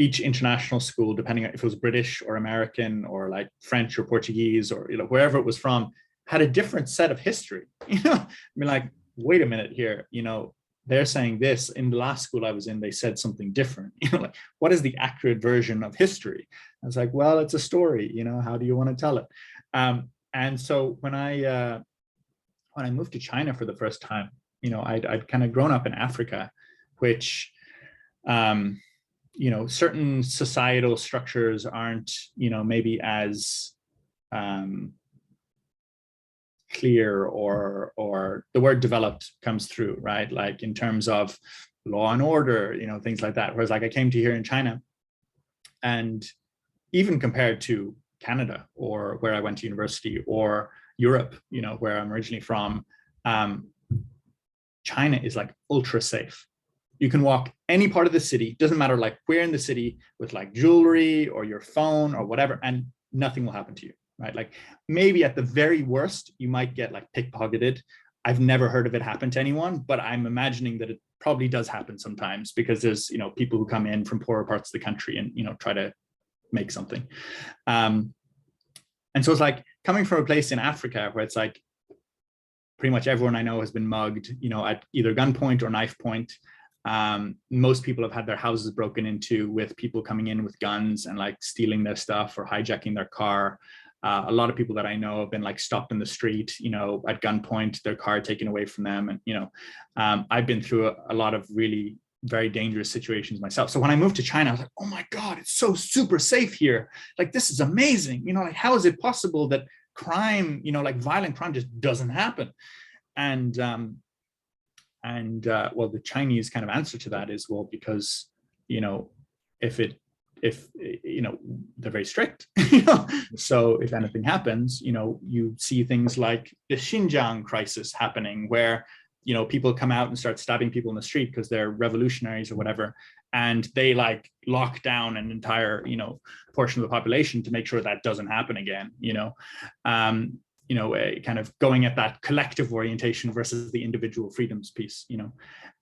each international school, depending on if it was British or American or like French or Portuguese or wherever it was from, had a different set of history. I mean, like, wait a minute here, they're saying this in the last school I was in, they said something different. Like, what is the accurate version of history? I was like, well, it's a story. How do you want to tell it? And so when I moved to China for the first time, I'd kind of grown up in Africa, which certain societal structures aren't, maybe as clear, or the word developed comes through, right? Like in terms of law and order, things like that. Whereas like I came to here in China, and even compared to Canada or where I went to university, or Europe, where I'm originally from, China is like ultra safe. You can walk any part of the city, doesn't matter like where in the city, with like jewelry or your phone or whatever, and nothing will happen to you, right? Like maybe at the very worst, you might get like pickpocketed. I've never heard of it happen to anyone, but I'm imagining that it probably does happen sometimes, because there's, people who come in from poorer parts of the country and, try to make something. And so it's like coming from a place in Africa where it's like pretty much everyone I know has been mugged, at either gunpoint or knife point. Most people have had their houses broken into with people coming in with guns and like stealing their stuff or hijacking their car. A lot of people that I know have been like stopped in the street, at gunpoint, their car taken away from them. And, I've been through a lot of really very dangerous situations myself. So when I moved to China, I was like, oh my God, it's so super safe here. Like, this is amazing. Like, how is it possible that crime, like violent crime just doesn't happen? And well, the Chinese kind of answer to that is, well, because, if they're very strict, so if anything happens, you see things like the Xinjiang crisis happening, where, people come out and start stabbing people in the street because they're revolutionaries or whatever. And they like lock down an entire, portion of the population to make sure that doesn't happen again, kind of going at that collective orientation versus the individual freedoms piece,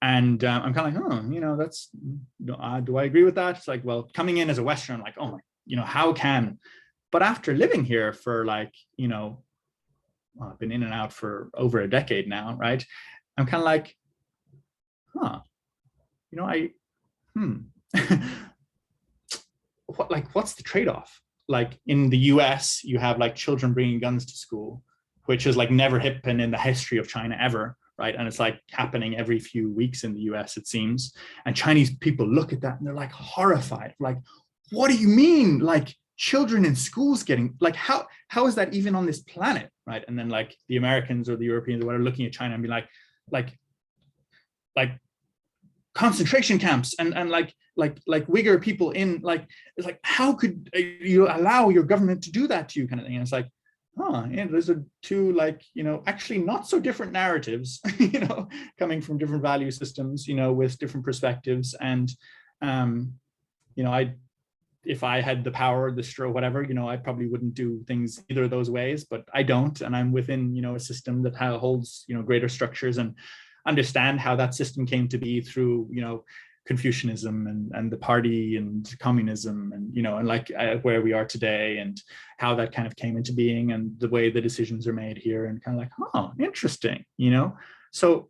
and I'm kind of like, that's, do I agree with that? It's like, well, coming in as a Western, I'm like, oh my, how can, but after living here for like, I've been in and out for over a decade now, right? I'm kind of like, what's the trade-off? Like in the US, you have like children bringing guns to school, which has like never happened in the history of China ever, right? And it's like happening every few weeks in the US, it seems. And Chinese people look at that and they're like horrified. Like, what do you mean? Like children in schools getting, like, how is that even on this planet, right? And then like the Americans or the Europeans or whatever looking at China and be like concentration camps and like Uyghur people in, like, it's like, how could you allow your government to do that to you, kind of thing? And it's like, yeah, those are two, like, actually not so different narratives, coming from different value systems, with different perspectives. And, if I had the power, the straw, whatever, I probably wouldn't do things either of those ways, but I don't. And I'm within, a system that holds, greater structures, and understand how that system came to be through, Confucianism and the party and communism, and and like where we are today and how that kind of came into being and the way the decisions are made here, and kind of like, oh, interesting, So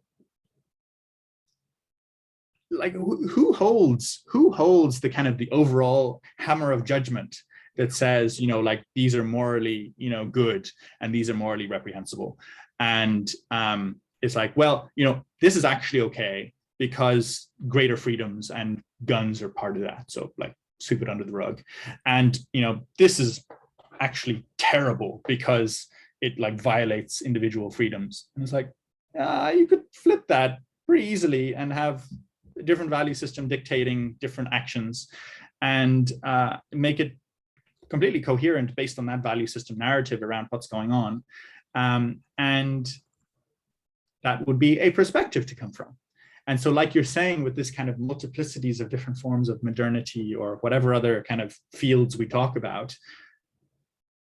like who holds the kind of the overall hammer of judgment that says, like these are morally, good and these are morally reprehensible. And it's like, well, this is actually okay because greater freedoms and guns are part of that. So like sweep it under the rug. And, this is actually terrible because it like violates individual freedoms. And it's like, you could flip that pretty easily and have a different value system dictating different actions, and make it completely coherent based on that value system narrative around what's going on. And that would be a perspective to come from. And so like you're saying, with this kind of multiplicities of different forms of modernity or whatever other kind of fields we talk about,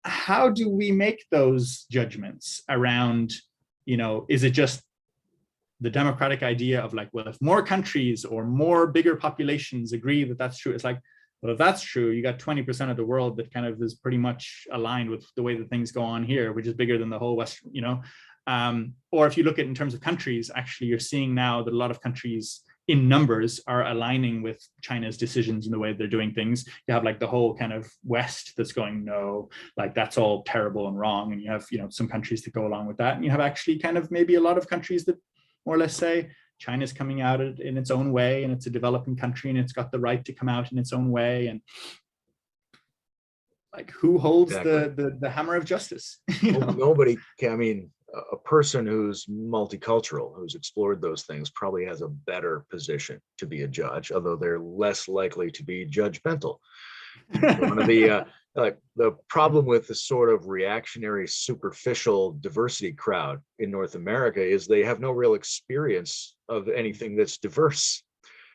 how do we make those judgments around, is it just the democratic idea of like, well, if more countries or more bigger populations agree that that's true, it's like, well, if that's true, you got 20% of the world that kind of is pretty much aligned with the way that things go on here, which is bigger than the whole West, or if you look at in terms of countries, actually, you're seeing now that a lot of countries in numbers are aligning with China's decisions in the way they're doing things. You have like the whole kind of West that's going, no, like that's all terrible and wrong. And you have, some countries that go along with that. And you have actually kind of maybe a lot of countries that more or less say, China's coming out in its own way, and it's a developing country, and it's got the right to come out in its own way. And like, who holds the hammer of justice? Well, nobody can. I mean, a person who's multicultural, who's explored those things, probably has a better position to be a judge, although they're less likely to be judgmental. One of the the problem with the sort of reactionary, superficial diversity crowd in North America is they have no real experience of anything that's diverse,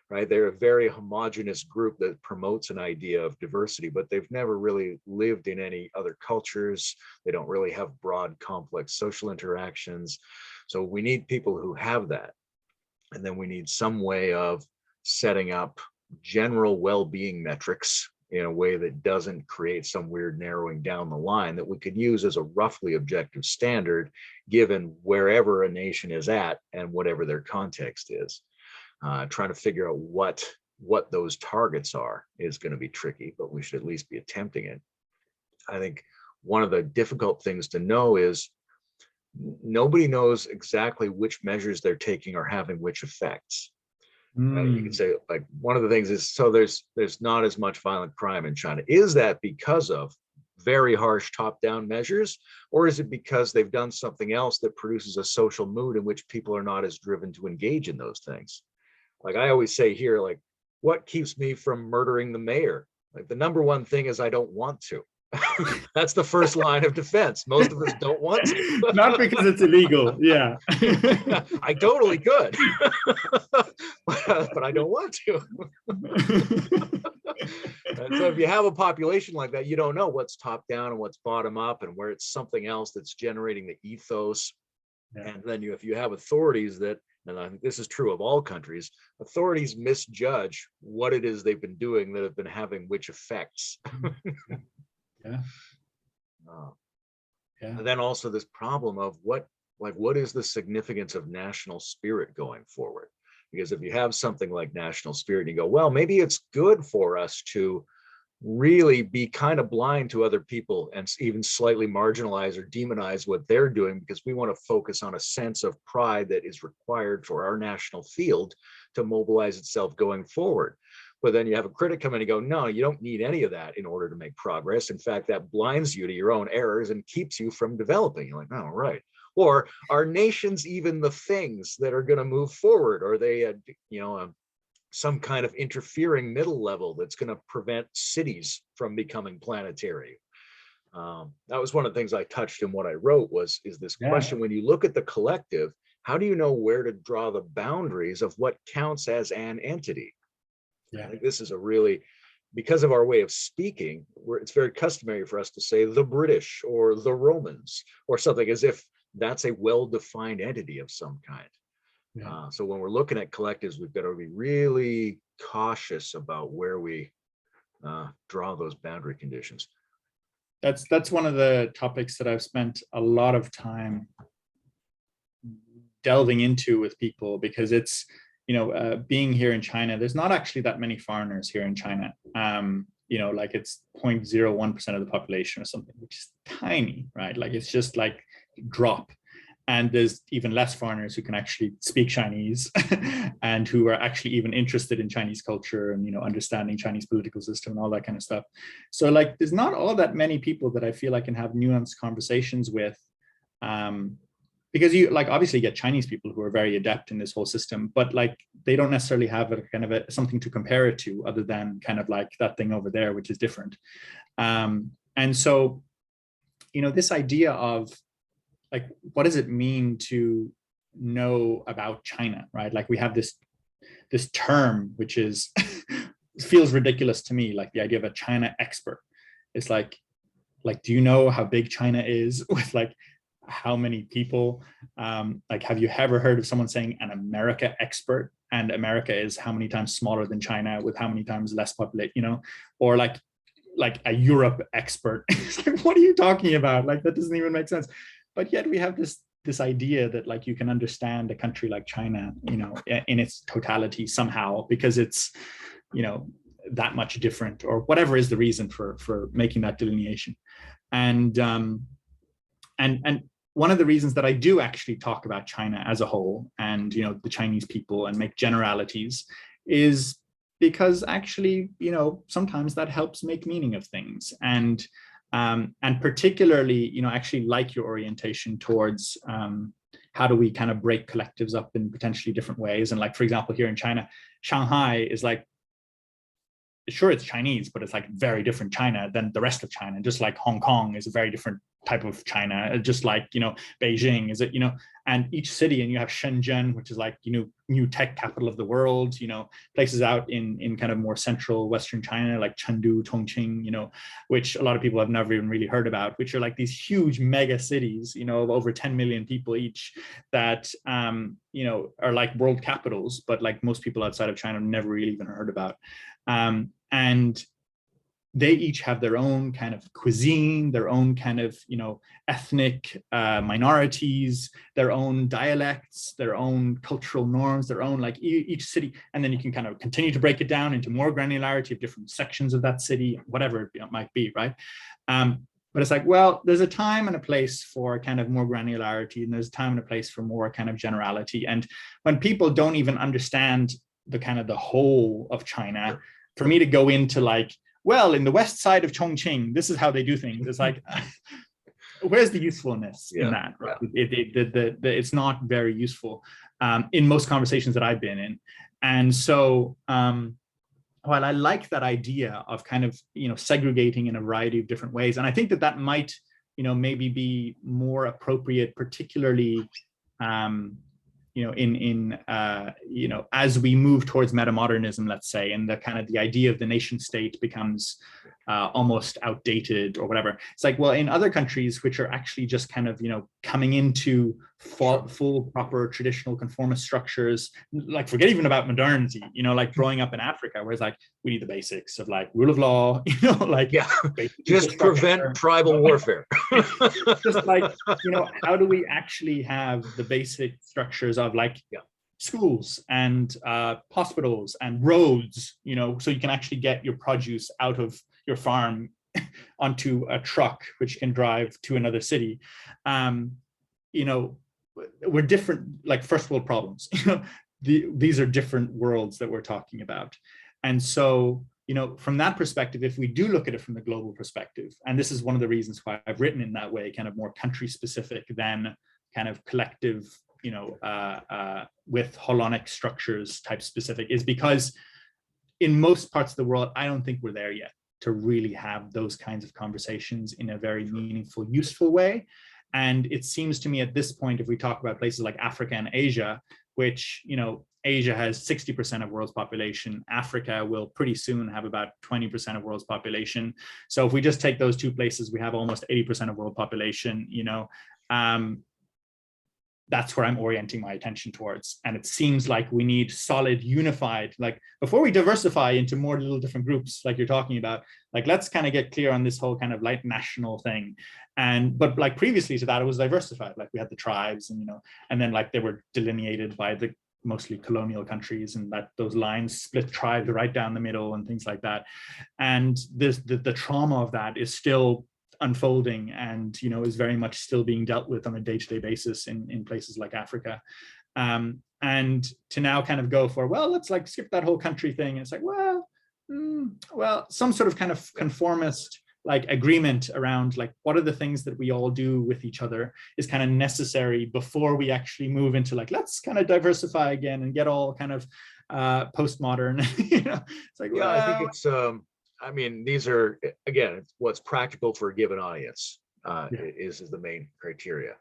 right? They're a very homogenous group that promotes an idea of diversity, but they've never really lived in any other cultures. They don't really have broad, complex social interactions. So we need people who have that. And then we need some way of setting up general well-being metrics in a way that doesn't create some weird narrowing down the line that we could use as a roughly objective standard, given wherever a nation is at and whatever their context is. Trying to figure out what those targets are is going to be tricky, but we should at least be attempting it. I think one of the difficult things to know is nobody knows exactly which measures they're taking are having which effects. You can say, like, one of the things is, so there's not as much violent crime in China. Is that because of very harsh top-down measures, or is it because they've done something else that produces a social mood in which people are not as driven to engage in those things? Like I always say here, like, what keeps me from murdering the mayor? Like, the number one thing is I don't want to. That's the first line of defense. Most of us don't want to. Not because it's illegal. Yeah. I totally could. But I don't want to. And so if you have a population like that, you don't know what's top down and what's bottom up, and where it's something else that's generating the ethos. Yeah. And then if you have authorities that, and I think this is true of all countries, authorities misjudge what it is they've been doing that have been having which effects. Yeah. Yeah. And then also this problem of what is the significance of national spirit going forward? Because if you have something like national spirit, you go, well, maybe it's good for us to really be kind of blind to other people and even slightly marginalize or demonize what they're doing, because we want to focus on a sense of pride that is required for our national field to mobilize itself going forward. But then you have a critic come in and go, no, you don't need any of that in order to make progress. In fact, that blinds you to your own errors and keeps you from developing. You're like, oh, right. Or are nations even the things that are going to move forward? Or are they, some kind of interfering middle level that's going to prevent cities from becoming planetary? That was one of the things I touched in what I wrote is this question: when you look at the collective, how do you know where to draw the boundaries of what counts as an entity? Yeah. I think this is a really, because of our way of speaking, it's very customary for us to say the British or the Romans or something, as if that's a well-defined entity of some kind. Yeah. So when we're looking at collectives, we've got to be really cautious about where we draw those boundary conditions. That's one of the topics that I've spent a lot of time delving into with people, because it's, being here in China, there's not actually that many foreigners here in China. Like it's 0.01% of the population or something, which is tiny, right? Like it's just like drop. And there's even less foreigners who can actually speak Chinese and who are actually even interested in Chinese culture and, understanding Chinese political system and all that kind of stuff. So like, there's not all that many people that I feel I can have nuanced conversations with, because you like obviously get Chinese people who are very adept in this whole system, but like they don't necessarily have a kind of something to compare it to other than kind of like that thing over there, which is different. And so, this idea of like, what does it mean to know about China, right? Like we have this term, which is feels ridiculous to me, like the idea of a China expert. It's like, do you know how big China is with like how many people? Like, have you ever heard of someone saying an America expert? And America is how many times smaller than China with how many times less population, or like a Europe expert. It's like, what are you talking about? Like, that doesn't even make sense. But yet we have this idea that like you can understand a country like China, in its totality somehow, because it's, that much different, or whatever is the reason for making that delineation. And one of the reasons that I do actually talk about China as a whole and, the Chinese people and make generalities is because actually, sometimes that helps make meaning of things. And particularly, actually like your orientation towards how do we kind of break collectives up in potentially different ways. And like, for example, here in China, Shanghai is like, sure, it's Chinese, but it's like very different China than the rest of China. Just like Hong Kong is a very different type of China, just like, Beijing is it, and each city, and you have Shenzhen, which is like, new tech capital of the world, places out in kind of more central Western China, like Chengdu, Chongqing, which a lot of people have never even really heard about, which are like these huge mega cities, of over 10 million people each that, are like world capitals, but like most people outside of China never really even heard about. And they each have their own kind of cuisine, their own kind of, ethnic minorities, their own dialects, their own cultural norms, their own, like each city. And then you can kind of continue to break it down into more granularity of different sections of that city, whatever it might be, right? But it's like, well, there's a time and a place for kind of more granularity, and there's a time and a place for more kind of generality. And when people don't even understand the kind of the whole of China, for me to go into like, well, in the west side of Chongqing, this is how they do things. It's like, where's the usefulness in that? Right? It's not very useful in most conversations that I've been in. And so while I like that idea of kind of, segregating in a variety of different ways, and I think that might, maybe be more appropriate, particularly as we move towards metamodernism, let's say, and the kind of the idea of the nation state becomes almost outdated or whatever. It's like, well, in other countries which are actually just kind of, coming into full proper traditional conformist structures, like forget even about modernity, like growing up in Africa, where it's like, we need the basics of like rule of law, like just prevent tribal warfare. Just like, how do we actually have the basic structures of like schools and hospitals and roads, so you can actually get your produce out of your farm onto a truck, which can drive to another city. We're different, like first world problems. These are different worlds that we're talking about. And so, from that perspective, if we do look at it from the global perspective, and this is one of the reasons why I've written in that way, kind of more country specific than kind of collective, with holonic structures type specific, is because in most parts of the world, I don't think we're there yet to really have those kinds of conversations in a very meaningful, useful way. And it seems to me at this point, if we talk about places like Africa and Asia, which, Asia has 60% of world's population, Africa will pretty soon have about 20% of world's population. So if we just take those two places, we have almost 80% of world population, that's where I'm orienting my attention towards. And it seems like we need solid, unified, like before we diversify into more little different groups, like you're talking about, like, let's kind of get clear on this whole kind of like national thing. But like previously to that, it was diversified. Like we had the tribes and, and then like they were delineated by the mostly colonial countries, and that those lines split tribes right down the middle and things like that. And the trauma of that is still unfolding and is very much still being dealt with on a day-to-day basis in places like Africa. And to now kind of go for, well, let's like skip that whole country thing. And it's like, well, some sort of kind of conformist like agreement around like what are the things that we all do with each other is kind of necessary before we actually move into like, let's kind of diversify again and get all kind of postmodern. It's like, yeah, I think it's I mean, these are, again, it's what's practical for a given audience is the main criteria.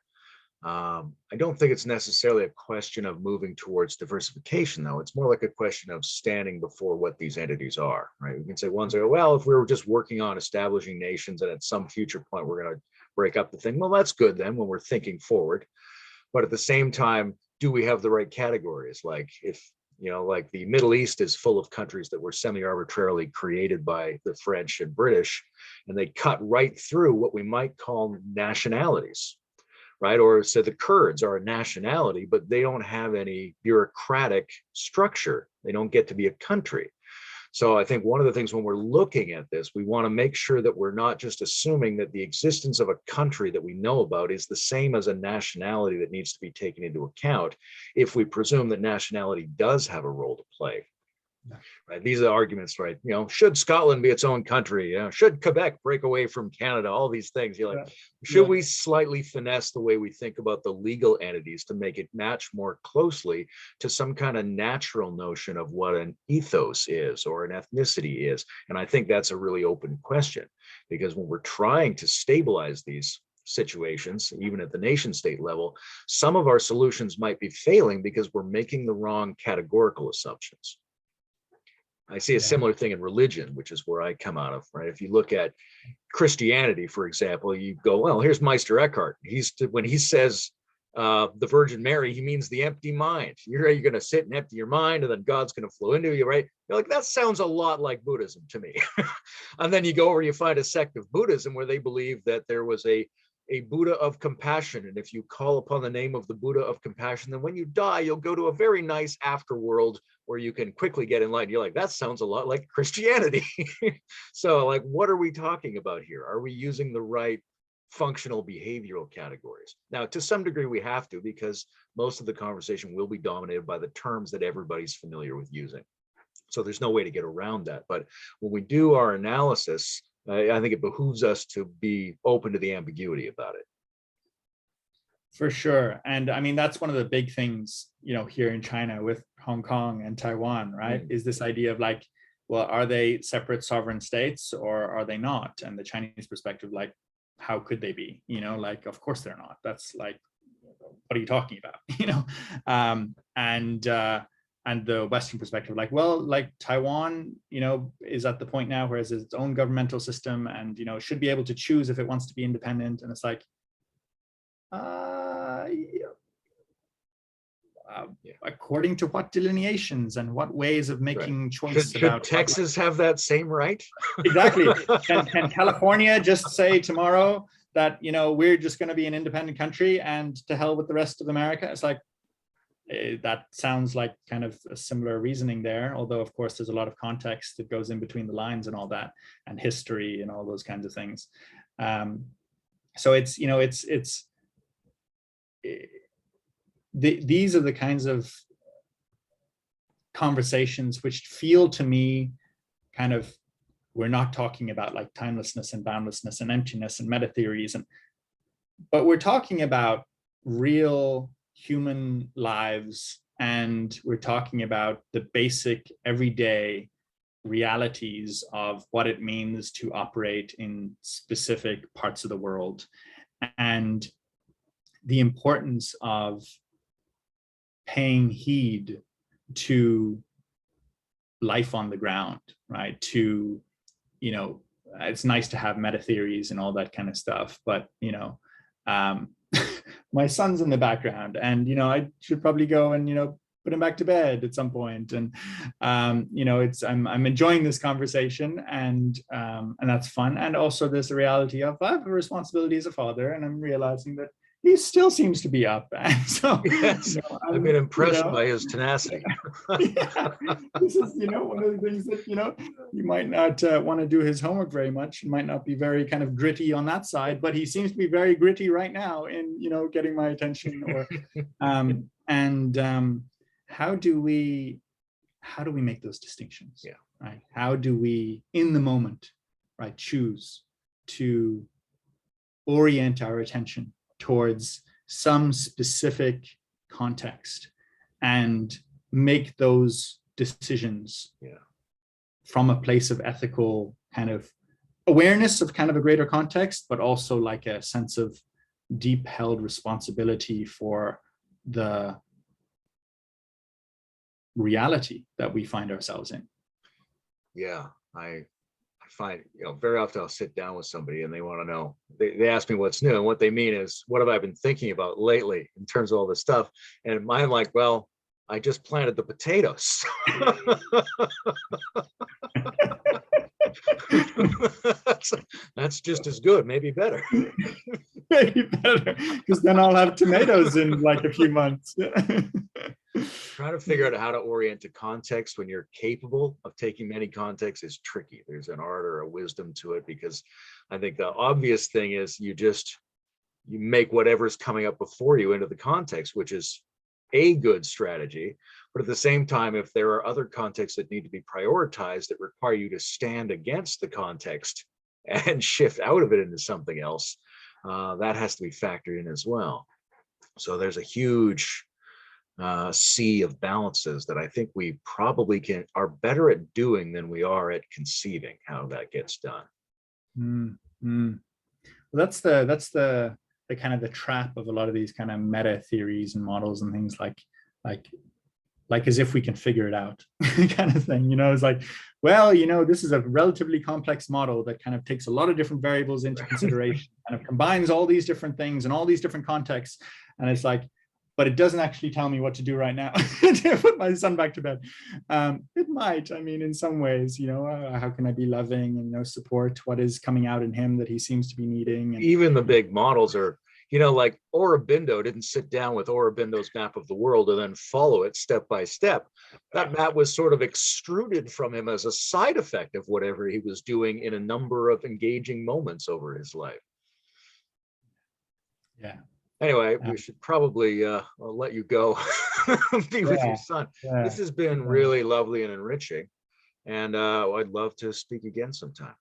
I don't think it's necessarily a question of moving towards diversification, though. It's more like a question of standing before what these entities are, right? We can say ones are, well, if we were just working on establishing nations and at some future point we're going to break up the thing, well, that's good then when we're thinking forward. But at the same time, do we have the right categories? Like if, like the Middle East is full of countries that were semi-arbitrarily created by the French and British, and they cut right through what we might call nationalities, right? Or so the Kurds are a nationality, but they don't have any bureaucratic structure. They don't get to be a country. So I think one of the things when we're looking at this, we want to make sure that we're not just assuming that the existence of a country that we know about is the same as a nationality that needs to be taken into account if we presume that nationality does have a role to play. Right. These are arguments, right? Should Scotland be its own country? Should Quebec break away from Canada? All these things. You're like, should we slightly finesse the way we think about the legal entities to make it match more closely to some kind of natural notion of what an ethos is or an ethnicity is? And I think that's a really open question, because when we're trying to stabilize these situations, even at the nation state level, some of our solutions might be failing because we're making the wrong categorical assumptions. I see a similar thing in religion, which is where I come out of, right? If you look at Christianity, for example, you go, well, here's Meister Eckhart. When he says the Virgin Mary, he means the empty mind. You're going to sit and empty your mind, and then God's going to flow into you, right? You're like, that sounds a lot like Buddhism to me. And then you go over, you find a sect of Buddhism where they believe that there was a Buddha of compassion. And if you call upon the name of the Buddha of compassion, then when you die, you'll go to a very nice afterworld where you can quickly get enlightened. You're like, that sounds a lot like Christianity. So like, what are we talking about here? Are we using the right functional behavioral categories? Now, to some degree, we have to, because most of the conversation will be dominated by the terms that everybody's familiar with using. So there's no way to get around that. But when we do our analysis, I think it behooves us to be open to the ambiguity about it. For sure. And I mean, that's one of the big things, here in China with Hong Kong and Taiwan, right? Is this idea of like, well, are they separate sovereign states or are they not? And the Chinese perspective, like, how could they be? Like, of course they're not. That's like, what are you talking about? And the Western perspective, like, well, like Taiwan, is at the point now where it has its own governmental system and, should be able to choose if it wants to be independent. And it's like, according to what delineations and what ways of making choice should Texas have that same right? Exactly. Can California just say tomorrow that, we're just going to be an independent country and to hell with the rest of America? It's like, that sounds like kind of a similar reasoning there, although of course there's a lot of context that goes in between the lines and all that, and history and all those kinds of things. So it's these are the kinds of conversations which feel to me kind of, we're not talking about like timelessness and boundlessness and emptiness and meta theories, but we're talking about real human lives, and we're talking about the basic everyday realities of what it means to operate in specific parts of the world, and the importance of paying heed to life on the ground, right? To, it's nice to have meta theories and all that kind of stuff, but my son's in the background, and I should probably go and put him back to bed at some point. And I'm enjoying this conversation, and that's fun. And also there's the reality of I have a responsibility as a father, and I'm realizing that he still seems to be up. And so yes, I've been impressed by his tenacity. Yeah, this is one of the things that you might not want to do his homework very much. He might not be very kind of gritty on that side, but he seems to be very gritty right now in getting my attention. Or how do we make those distinctions? Yeah. Right. How do we, in the moment, right, choose to orient our attention towards some specific context and make those decisions from a place of ethical kind of awareness of kind of a greater context, but also like a sense of deep held responsibility for the reality that we find ourselves in. Yeah, I find, very often I'll sit down with somebody and they want to know, they ask me what's new, and what they mean is, what have I been thinking about lately in terms of all this stuff? And I'm like, well, I just planted the potatoes. that's just as good, maybe better. Maybe better, because then I'll have tomatoes in like a few months. Trying to figure out how to orient to context when you're capable of taking many contexts is tricky. There's an art or a wisdom to it, because I think the obvious thing is you make whatever's coming up before you into the context, which is a good strategy. But at the same time, if there are other contexts that need to be prioritized that require you to stand against the context and shift out of it into something else, that has to be factored in as well. So there's a huge sea of balances that I think we probably are better at doing than we are at conceiving how that gets done. Well, that's the kind of the trap of a lot of these kind of meta theories and models and things, like as if we can figure it out kind of thing. It's like, well, this is a relatively complex model that kind of takes a lot of different variables into consideration, kind of combines all these different things and all these different contexts, and it's like, but it doesn't actually tell me what to do right now to put my son back to bed. It might, in some ways, how can I be loving and support what is coming out in him that he seems to be needing. And even the big models are, like Aurobindo didn't sit down with Aurobindo's map of the world and then follow it step by step. That map was sort of extruded from him as a side effect of whatever he was doing in a number of engaging moments over his life. Yeah. Anyway, we should probably let you go be with your son. Yeah. This has been really lovely and enriching, and I'd love to speak again sometime.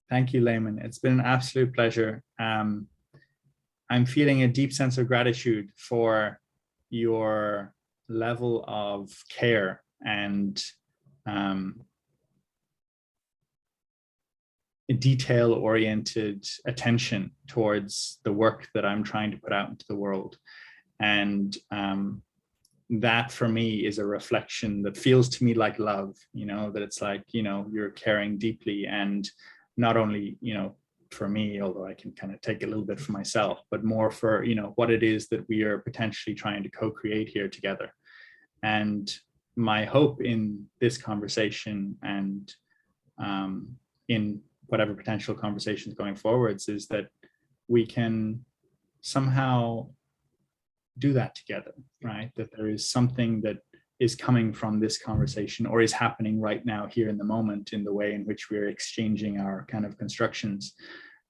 Thank you, Layman. It's been an absolute pleasure. I'm feeling a deep sense of gratitude for your level of care and detail-oriented attention towards the work that I'm trying to put out into the world. And that for me is a reflection that feels to me like love, that it's like, you're caring deeply, and not only, for me, although I can kind of take a little bit for myself, but more for, what it is that we are potentially trying to co-create here together. And my hope in this conversation and in whatever potential conversations going forwards is that we can somehow do that together, right? That there is something that is coming from this conversation or is happening right now here in the moment in the way in which we're exchanging our kind of constructions,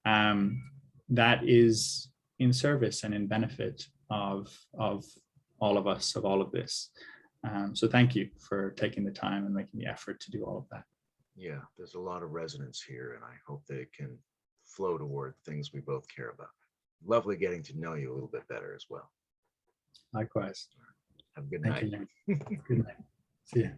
that is in service and in benefit of all of us, of all of this. So thank you for taking the time and making the effort to do all of that. Yeah, there's a lot of resonance here, and I hope that it can flow toward things we both care about. Lovely getting to know you a little bit better as well. Likewise. Have a good night. Thank you. Good night. See you.